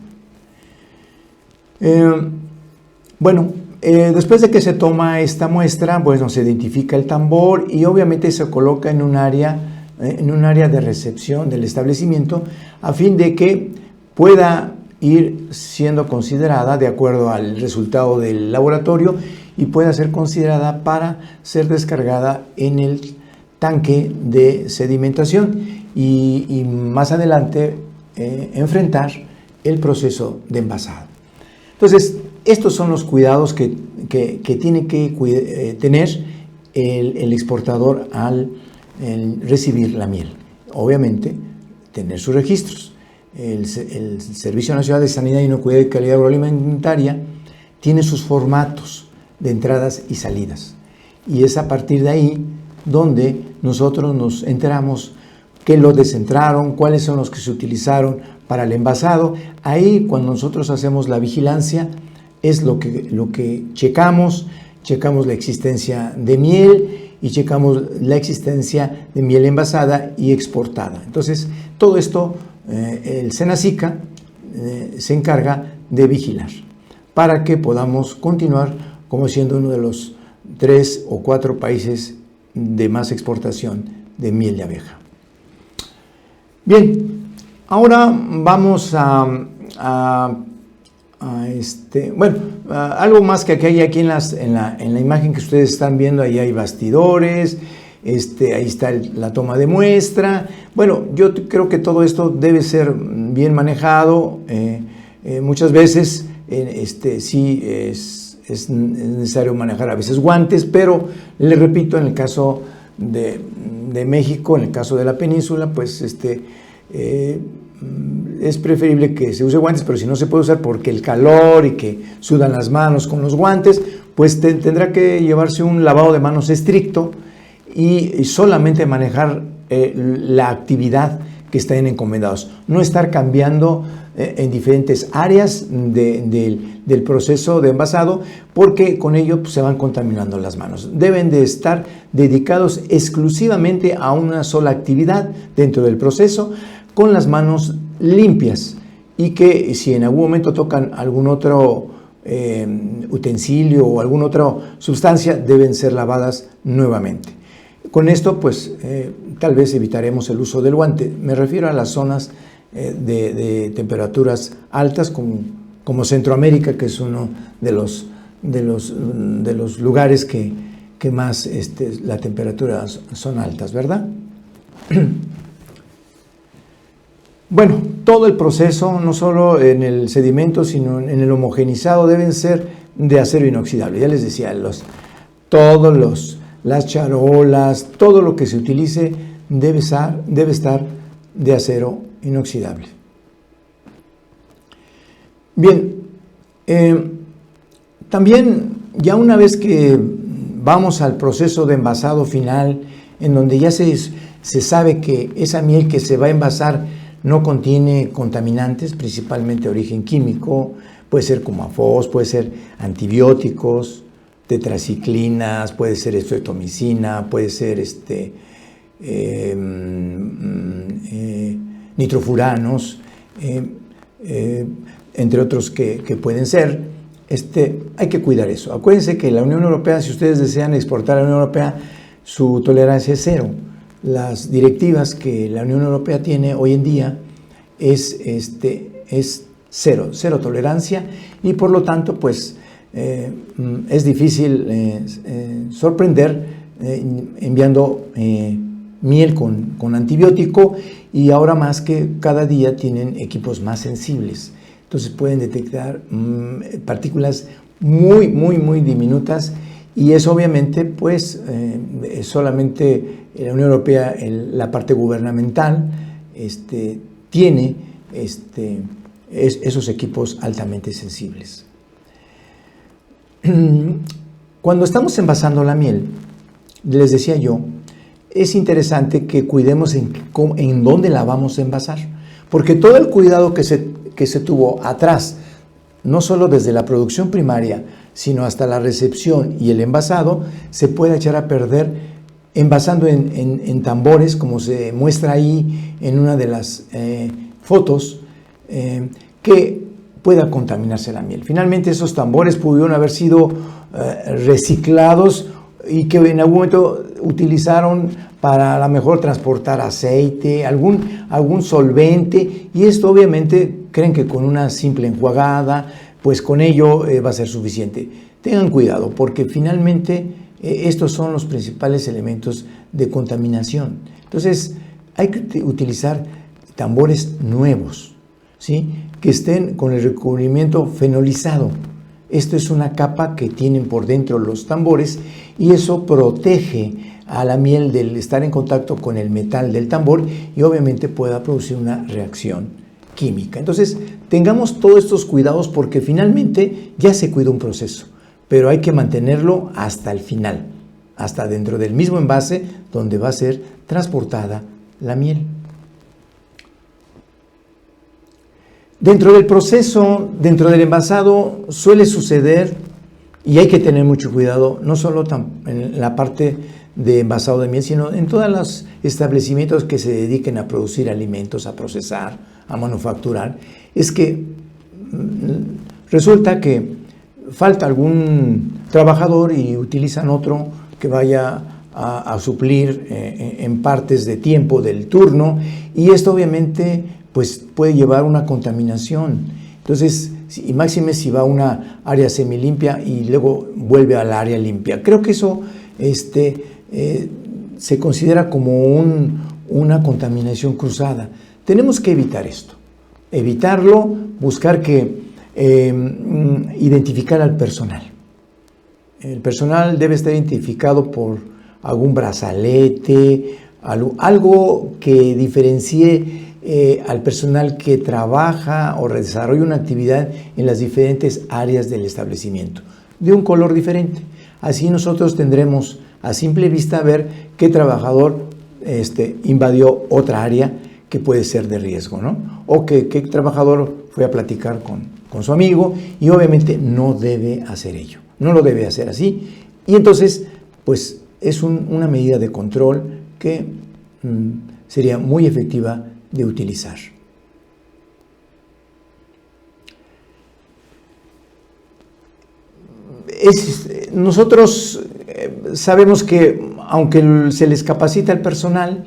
Después de que se toma esta muestra, bueno, se identifica el tambor y obviamente se coloca en un área de recepción del establecimiento, a fin de que pueda ir siendo considerada de acuerdo al resultado del laboratorio y pueda ser considerada para ser descargada en el tanque de sedimentación y más adelante enfrentar el proceso de envasado. Entonces, estos son los cuidados que tiene que tener el exportador al recibir la miel. Obviamente, tener sus registros. El Servicio Nacional de Sanidad, Inocuidad y Calidad Agroalimentaria tiene sus formatos de entradas y salidas. Y es a partir de ahí donde nosotros nos enteramos qué lotes entraron, cuáles son los que se utilizaron para el envasado. Ahí, cuando nosotros hacemos la vigilancia, es lo que checamos la existencia de miel y checamos la existencia de miel envasada y exportada. Entonces, todo esto el SENASICA se encarga de vigilar para que podamos continuar como siendo uno de los 3 o 4 países de más exportación de miel de abeja. Bien, ahora vamos algo más que hay aquí en la imagen que ustedes están viendo. Ahí hay bastidores, ahí está la toma de muestra. Bueno, yo creo que todo esto debe ser bien manejado. Muchas veces sí es necesario manejar a veces guantes, pero les repito, en el caso de México, en el caso de la península, pues es preferible que se use guantes, pero si no se puede usar porque el calor y que sudan las manos con los guantes, pues tendrá que llevarse un lavado de manos estricto y solamente manejar la actividad que estén encomendados, no estar cambiando en diferentes áreas del proceso de envasado, porque con ello pues, se van contaminando las manos. Deben de estar dedicados exclusivamente a una sola actividad dentro del proceso, con las manos limpias, y que si en algún momento tocan algún otro utensilio o alguna otra sustancia, deben ser lavadas nuevamente. Con esto, pues, tal vez evitaremos el uso del guante. Me refiero a las zonas de temperaturas altas, como Centroamérica, que es uno de los lugares que más las temperaturas son altas, ¿verdad? Bueno, todo el proceso, no solo en el sedimento, sino en el homogenizado, deben ser de acero inoxidable. Ya les decía, las charolas, todo lo que se utilice debe estar de acero inoxidable. Bien, también ya una vez que vamos al proceso de envasado final, en donde ya se sabe que esa miel que se va a envasar no contiene contaminantes, principalmente de origen químico, puede ser como AFOS, puede ser antibióticos, tetraciclinas, puede ser streptomicina, puede ser nitrofuranos, entre otros que pueden ser. Hay que cuidar eso. Acuérdense que la Unión Europea, si ustedes desean exportar a la Unión Europea, su tolerancia es cero. Las directivas que la Unión Europea tiene hoy en día es cero tolerancia, y por lo tanto pues es difícil sorprender enviando miel con antibiótico, y ahora más que cada día tienen equipos más sensibles, entonces pueden detectar partículas muy diminutas, y eso obviamente pues solamente la Unión Europea, la parte gubernamental, tiene esos equipos altamente sensibles. Cuando estamos envasando la miel, les decía yo, es interesante que cuidemos en dónde la vamos a envasar, porque todo el cuidado que se tuvo atrás, no solo desde la producción primaria, sino hasta la recepción y el envasado, se puede echar a perder envasando en tambores, como se muestra ahí en una de las fotos, que pueda contaminarse la miel. Finalmente esos tambores pudieron haber sido reciclados y que en algún momento utilizaron para a lo mejor transportar aceite, algún solvente, y esto obviamente creen que con una simple enjuagada, pues con ello va a ser suficiente. Tengan cuidado, porque finalmente estos son los principales elementos de contaminación. Entonces hay que utilizar tambores nuevos, ¿sí?, que estén con el recubrimiento fenolizado. Esto es una capa que tienen por dentro los tambores, y eso protege a la miel del estar en contacto con el metal del tambor, y obviamente pueda producir una reacción química. Entonces tengamos todos estos cuidados, porque finalmente ya se cuida un proceso, pero hay que mantenerlo hasta el final, hasta dentro del mismo envase donde va a ser transportada la miel. Dentro del proceso, dentro del envasado, suele suceder, y hay que tener mucho cuidado, no solo en la parte de envasado de miel, sino en todos los establecimientos que se dediquen a producir alimentos, a procesar, a manufacturar, es que resulta que falta algún trabajador y utilizan otro que vaya a suplir en partes de tiempo del turno, y esto obviamente pues puede llevar una contaminación. Entonces, y máxime si va a una área semilimpia y luego vuelve al área limpia. Creo que eso se considera como una contaminación cruzada. Tenemos que evitar esto, evitarlo, buscar identificar al personal. El personal debe estar identificado por algún brazalete, algo que diferencie al personal que trabaja o desarrolla una actividad en las diferentes áreas del establecimiento, de un color diferente. Así nosotros tendremos a simple vista ver qué trabajador invadió otra área que puede ser de riesgo, ¿no? O qué trabajador fue a platicar con su amigo, y obviamente no debe hacer ello, no lo debe hacer así. Y entonces, pues es una medida de control que sería muy efectiva de utilizar. Nosotros sabemos que aunque se les capacita al personal,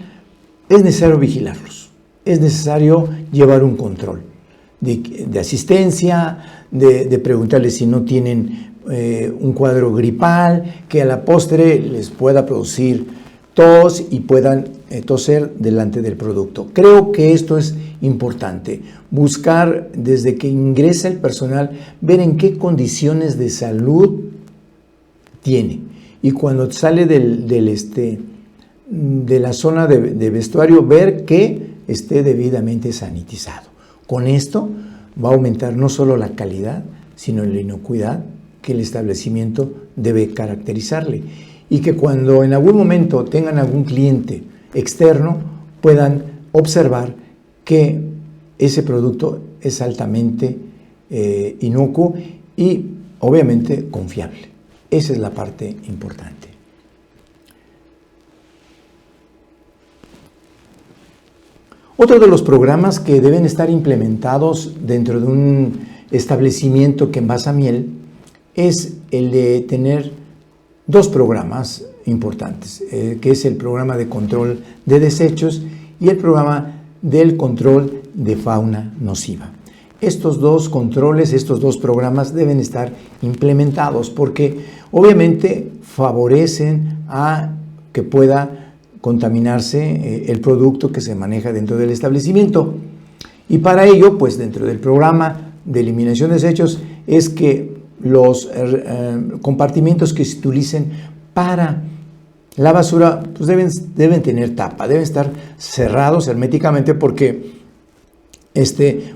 es necesario vigilarlos, es necesario llevar un control de asistencia, de preguntarles si no tienen un cuadro gripal, que a la postre les pueda producir tos y puedan toser delante del producto. Creo que esto es importante, buscar desde que ingresa el personal, ver en qué condiciones de salud tiene, y cuando sale de la zona de vestuario, ver que esté debidamente sanitizado. Con esto va a aumentar no solo la calidad, sino la inocuidad que el establecimiento debe caracterizarle, y que cuando en algún momento tengan algún cliente externo puedan observar que ese producto es altamente inocuo y obviamente confiable. Esa es la parte importante. Otro de los programas que deben estar implementados dentro de un establecimiento que envasa miel es el de tener dos programas importantes, que es el programa de control de desechos y el programa del control de fauna nociva. Estos dos controles, estos dos programas deben estar implementados porque obviamente favorecen a que pueda contaminarse el producto que se maneja dentro del establecimiento. Y para ello, pues dentro del programa de eliminación de desechos es que los compartimentos que se utilicen para la basura pues deben tener tapa, deben estar cerrados herméticamente porque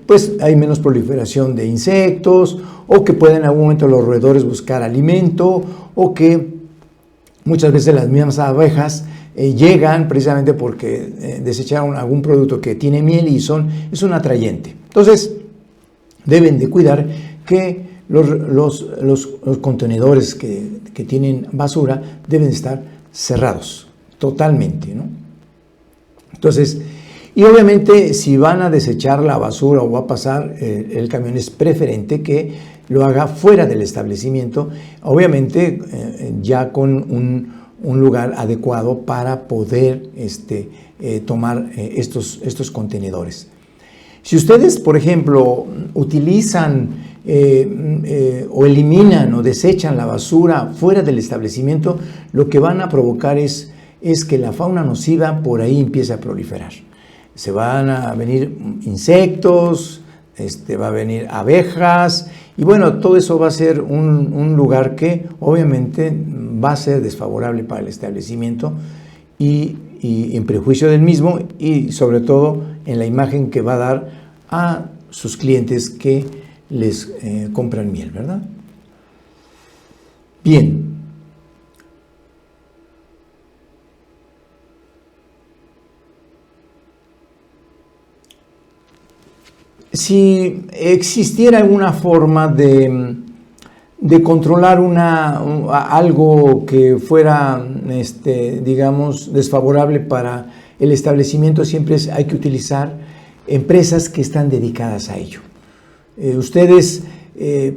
pues hay menos proliferación de insectos, o que pueden en algún momento los roedores buscar alimento, o que muchas veces las mismas abejas llegan precisamente porque desecharon algún producto que tiene miel y es un atrayente. Entonces deben de cuidar que los contenedores que tienen basura deben estar cerrados totalmente, ¿no? Entonces, y obviamente si van a desechar la basura o va a pasar el camión, es preferente que lo haga fuera del establecimiento, obviamente ya con un lugar adecuado para poder tomar estos contenedores. Si ustedes, por ejemplo, utilizan o eliminan o desechan la basura fuera del establecimiento, lo que van a provocar es que la fauna nociva por ahí empiece a proliferar. Se van a venir insectos, va a venir abejas, y bueno, todo eso va a ser un lugar que obviamente va a ser desfavorable para el establecimiento y en prejuicio del mismo, y sobre todo en la imagen que va a dar a sus clientes que les compran miel, ¿verdad? Bien. Si existiera alguna forma de controlar algo que fuera, digamos, desfavorable para el establecimiento, siempre hay que utilizar empresas que están dedicadas a ello. Ustedes,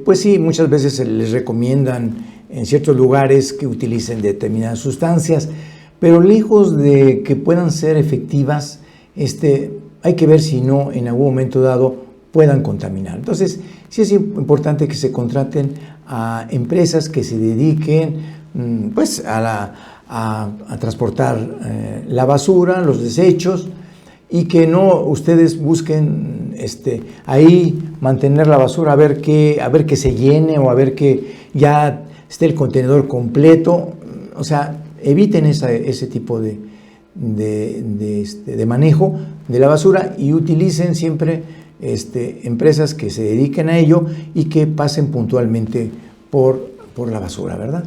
pues sí, muchas veces se les recomiendan en ciertos lugares que utilicen determinadas sustancias, pero lejos de que puedan ser efectivas, hay que ver si no en algún momento dado puedan contaminar. Entonces, sí es importante que se contraten a empresas que se dediquen pues a transportar la basura, los desechos, y que no ustedes busquen ahí mantener la basura a ver que se llene o a ver que ya esté el contenedor completo. O sea, eviten ese tipo de manejo de la basura y utilicen siempre empresas que se dediquen a ello y que pasen puntualmente por la basura, ¿verdad?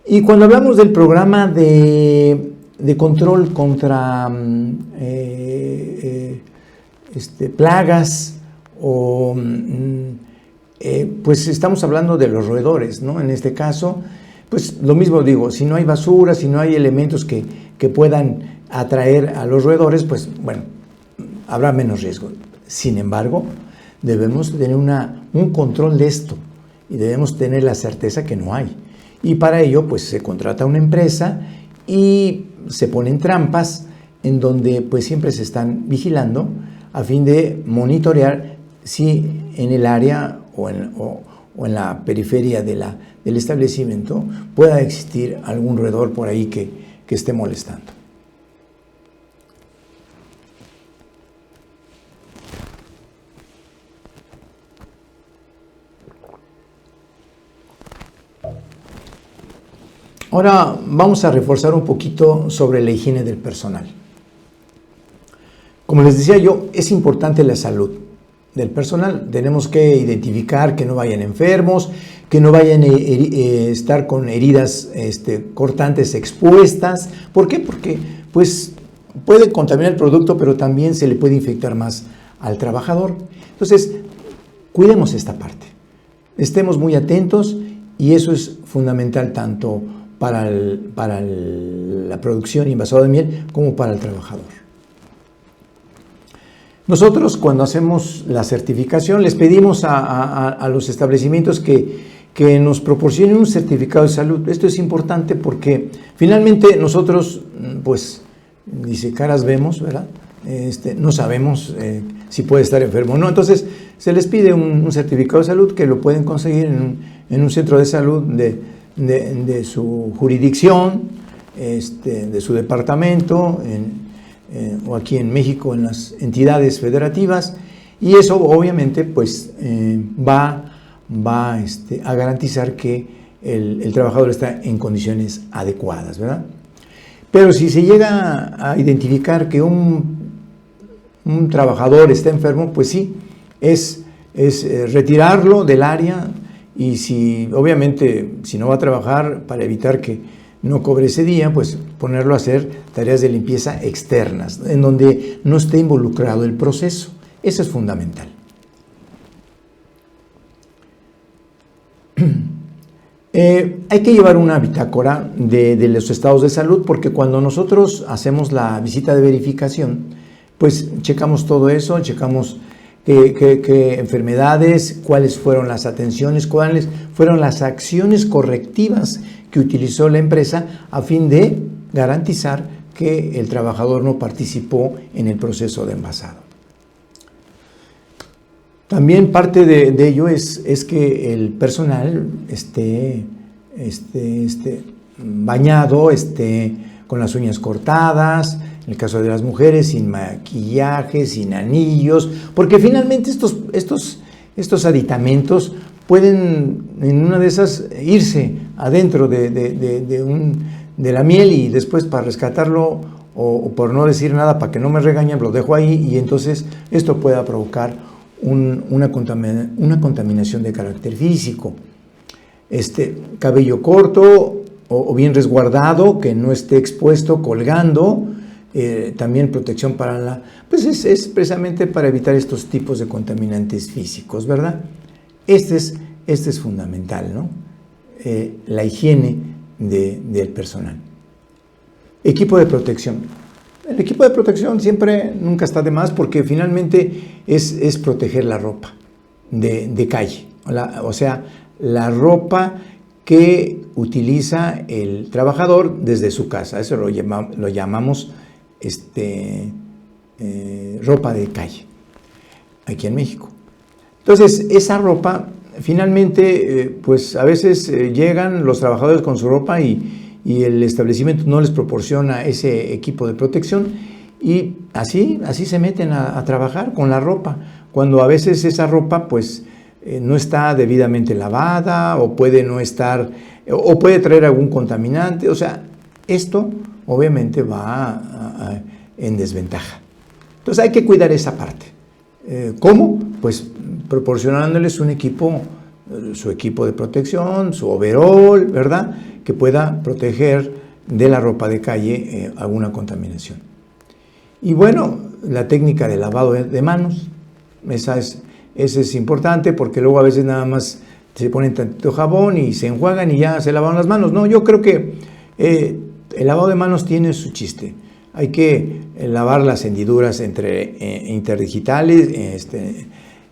Y cuando hablamos del programa de control contra plagas o pues estamos hablando de los roedores, ¿no? En este caso, pues lo mismo digo, si no hay basura, si no hay elementos que puedan atraer a los roedores, pues bueno, habrá menos riesgo. Sin embargo, debemos tener un control de esto y debemos tener la certeza que no hay. Y para ello, pues se contrata una empresa y se ponen trampas en donde pues siempre se están vigilando a fin de monitorear si en el área o en la periferia del establecimiento pueda existir algún roedor por ahí que esté molestando. Ahora vamos a reforzar un poquito sobre la higiene del personal. Como les decía yo, es importante la salud del personal. Tenemos que identificar que no vayan enfermos, que no vayan a estar con heridas cortantes expuestas. ¿Por qué? Porque pues, puede contaminar el producto, pero también se le puede infectar más al trabajador. Entonces, cuidemos esta parte. Estemos muy atentos y eso es fundamental tanto para la producción y envasado de miel como para el trabajador. Nosotros, cuando hacemos la certificación, les pedimos a los establecimientos que nos proporcionen un certificado de salud. Esto es importante porque finalmente nosotros, pues, dice, caras vemos, ¿verdad? No sabemos si puede estar enfermo o no. Entonces, se les pide un certificado de salud que lo pueden conseguir en un centro de salud de su jurisdicción, de su departamento, o aquí en México en las entidades federativas, y eso obviamente pues va a garantizar que el trabajador está en condiciones adecuadas, ¿verdad? Pero si se llega a identificar que un trabajador está enfermo, pues sí, es retirarlo del área, y obviamente si no va a trabajar, para evitar que no cobre ese día, pues ponerlo a hacer tareas de limpieza externas, en donde no esté involucrado el proceso. Eso es fundamental. Hay que llevar una bitácora de los estados de salud, porque cuando nosotros hacemos la visita de verificación, pues checamos todo eso, checamos qué enfermedades, cuáles fueron las atenciones, cuáles fueron las acciones correctivas que utilizó la empresa a fin de garantizar que el trabajador no participó en el proceso de envasado. También parte de ello es que el personal esté bañado, esté con las uñas cortadas, en el caso de las mujeres, sin maquillaje, sin anillos, porque finalmente estos aditamentos pueden en una de esas irse adentro de la miel, y después para rescatarlo o por no decir nada, para que no me regañen, lo dejo ahí, y entonces esto pueda provocar una contaminación de carácter físico. Cabello corto o bien resguardado, que no esté expuesto, colgando, también protección para pues es precisamente para evitar estos tipos de contaminantes físicos, ¿verdad? Este es fundamental, ¿no? La higiene del personal. Equipo de protección. El equipo de protección nunca está de más, porque finalmente es proteger la ropa de calle, o sea, la ropa que utiliza el trabajador desde su casa. Eso lo llamamos ropa de calle, aquí en México. Entonces, esa ropa, finalmente, pues a veces llegan los trabajadores con su ropa y el establecimiento no les proporciona ese equipo de protección, y así se meten a trabajar con la ropa, cuando a veces esa ropa pues no está debidamente lavada, o puede no estar, o puede traer algún contaminante. O sea, esto obviamente va en desventaja. Entonces hay que cuidar esa parte. ¿Cómo? Pues proporcionándoles su equipo de protección, su overall, ¿verdad?, que pueda proteger de la ropa de calle alguna contaminación. Y bueno, la técnica de lavado de manos, esa es importante, porque luego a veces nada más se ponen tantito jabón y se enjuagan y ya se lavan las manos. No, yo creo que el lavado de manos tiene su chiste. Hay que lavar las hendiduras interdigitales,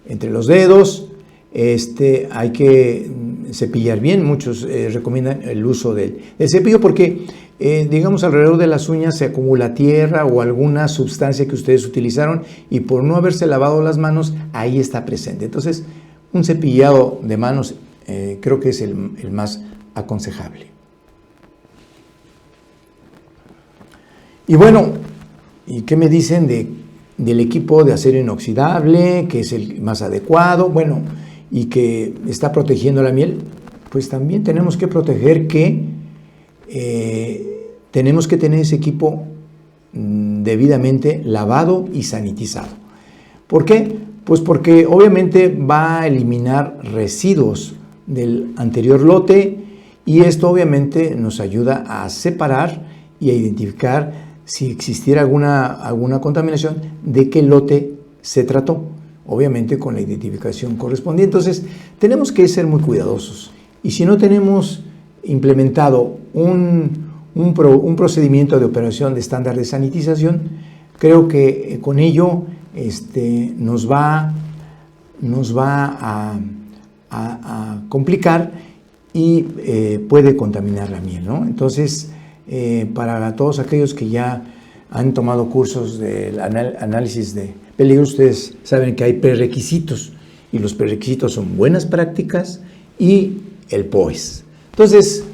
entre los dedos. Hay que cepillar bien. Muchos recomiendan el uso del cepillo, porque digamos, alrededor de las uñas se acumula tierra o alguna sustancia que ustedes utilizaron, y por no haberse lavado las manos, ahí está presente. Entonces, un cepillado de manos creo que es el más aconsejable. Y bueno, ¿y qué me dicen del equipo de acero inoxidable, que es el más adecuado? Bueno, y que está protegiendo la miel. Pues también tenemos que proteger tenemos que tener ese equipo debidamente lavado y sanitizado. ¿Por qué? Pues porque obviamente va a eliminar residuos del anterior lote, y esto obviamente nos ayuda a separar y a identificar si existiera alguna contaminación, de qué lote se trató, obviamente con la identificación correspondiente. Entonces, tenemos que ser muy cuidadosos, y si no tenemos implementado un procedimiento de operación de estándar de sanitización, creo que con ello nos va a complicar y puede contaminar la miel, ¿no? Entonces, para todos aquellos que ya han tomado cursos de análisis de peligro, ustedes saben que hay prerequisitos, y los prerequisitos son buenas prácticas y el POES. Entonces,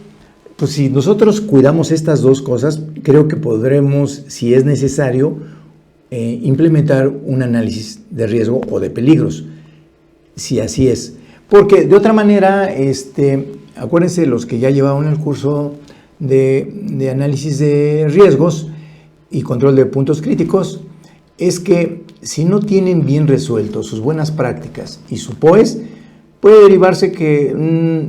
pues si nosotros cuidamos estas dos cosas, creo que podremos, si es necesario, implementar un análisis de riesgo o de peligros, si así es. Porque de otra manera, acuérdense los que ya llevaron el curso de análisis de riesgos y control de puntos críticos, es que si no tienen bien resueltos sus buenas prácticas y su POES, puede derivarse que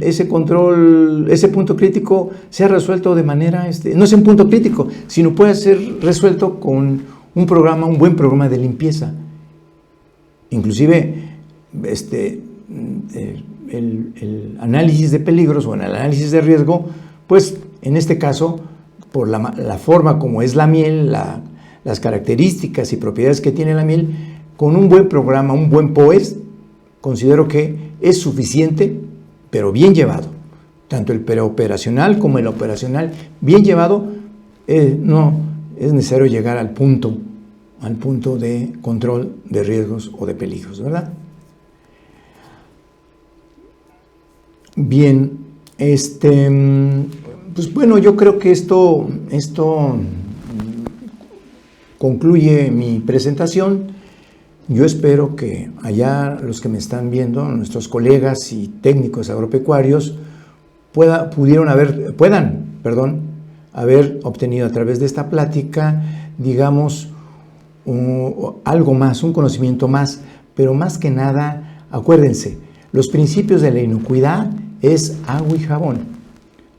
ese punto crítico sea resuelto de manera, no es un punto crítico, sino puede ser resuelto con un buen programa de limpieza. Inclusive, el análisis de peligros o el análisis de riesgo, pues en este caso, por la forma como es la miel, las características y propiedades que tiene la miel, con un buen programa, un buen POES, considero que es suficiente, pero bien llevado. Tanto el preoperacional como el operacional bien llevado, no es necesario llegar al punto de control de riesgos o de peligros, ¿verdad? Bien, pues bueno, yo creo que esto concluye mi presentación. Yo espero que allá los que me están viendo, nuestros colegas y técnicos agropecuarios, puedan haber obtenido a través de esta plática, digamos, algo más, un conocimiento más, pero más que nada, acuérdense, los principios de la inocuidad es agua y jabón.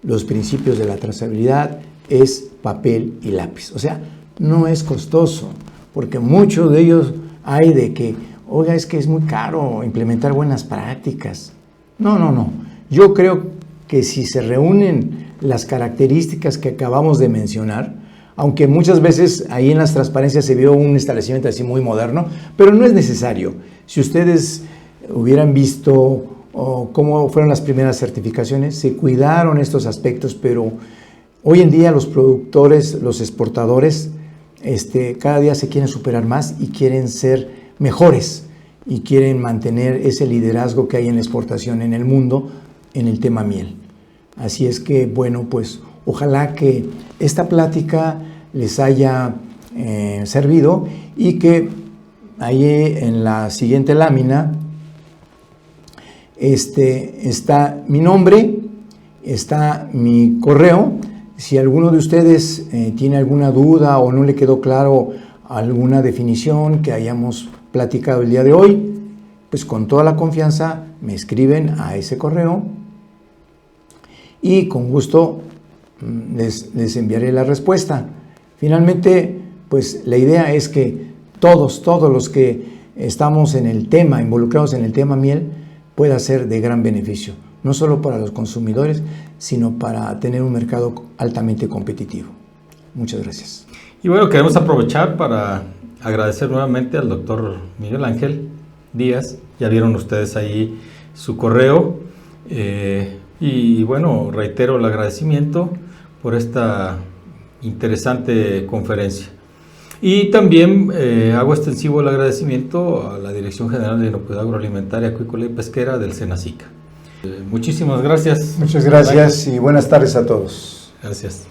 Los principios de la trazabilidad es papel y lápiz. O sea, no es costoso, porque muchos de ellos hay de que, oiga, es que es muy caro implementar buenas prácticas. No. Yo creo que si se reúnen las características que acabamos de mencionar, aunque muchas veces ahí en las transparencias se vio un establecimiento así muy moderno, pero no es necesario. Si ustedes hubieran visto cómo fueron las primeras certificaciones, se cuidaron estos aspectos, pero hoy en día los productores, los exportadores, cada día se quieren superar más y quieren ser mejores y quieren mantener ese liderazgo que hay en la exportación en el mundo en el tema miel. Así es que, bueno, pues ojalá que esta plática les haya servido y que ahí en la siguiente lámina está mi nombre, está mi correo. Si alguno de ustedes tiene alguna duda o no le quedó claro alguna definición que hayamos platicado el día de hoy, pues con toda la confianza me escriben a ese correo y con gusto les enviaré la respuesta. Finalmente, pues la idea es que todos los que estamos en el tema, involucrados en el tema miel, pueda ser de gran beneficio, no solo para los consumidores, sino para tener un mercado altamente competitivo. Muchas gracias. Y bueno, queremos aprovechar para agradecer nuevamente al doctor Miguel Ángel Díaz. Ya vieron ustedes ahí su correo. Y bueno, reitero el agradecimiento por esta interesante conferencia. Y también hago extensivo el agradecimiento a la Dirección General de Inocuidad Agroalimentaria, Acuícola y Pesquera del SENASICA. Muchísimas gracias. Muchas gracias y buenas tardes a todos. Gracias.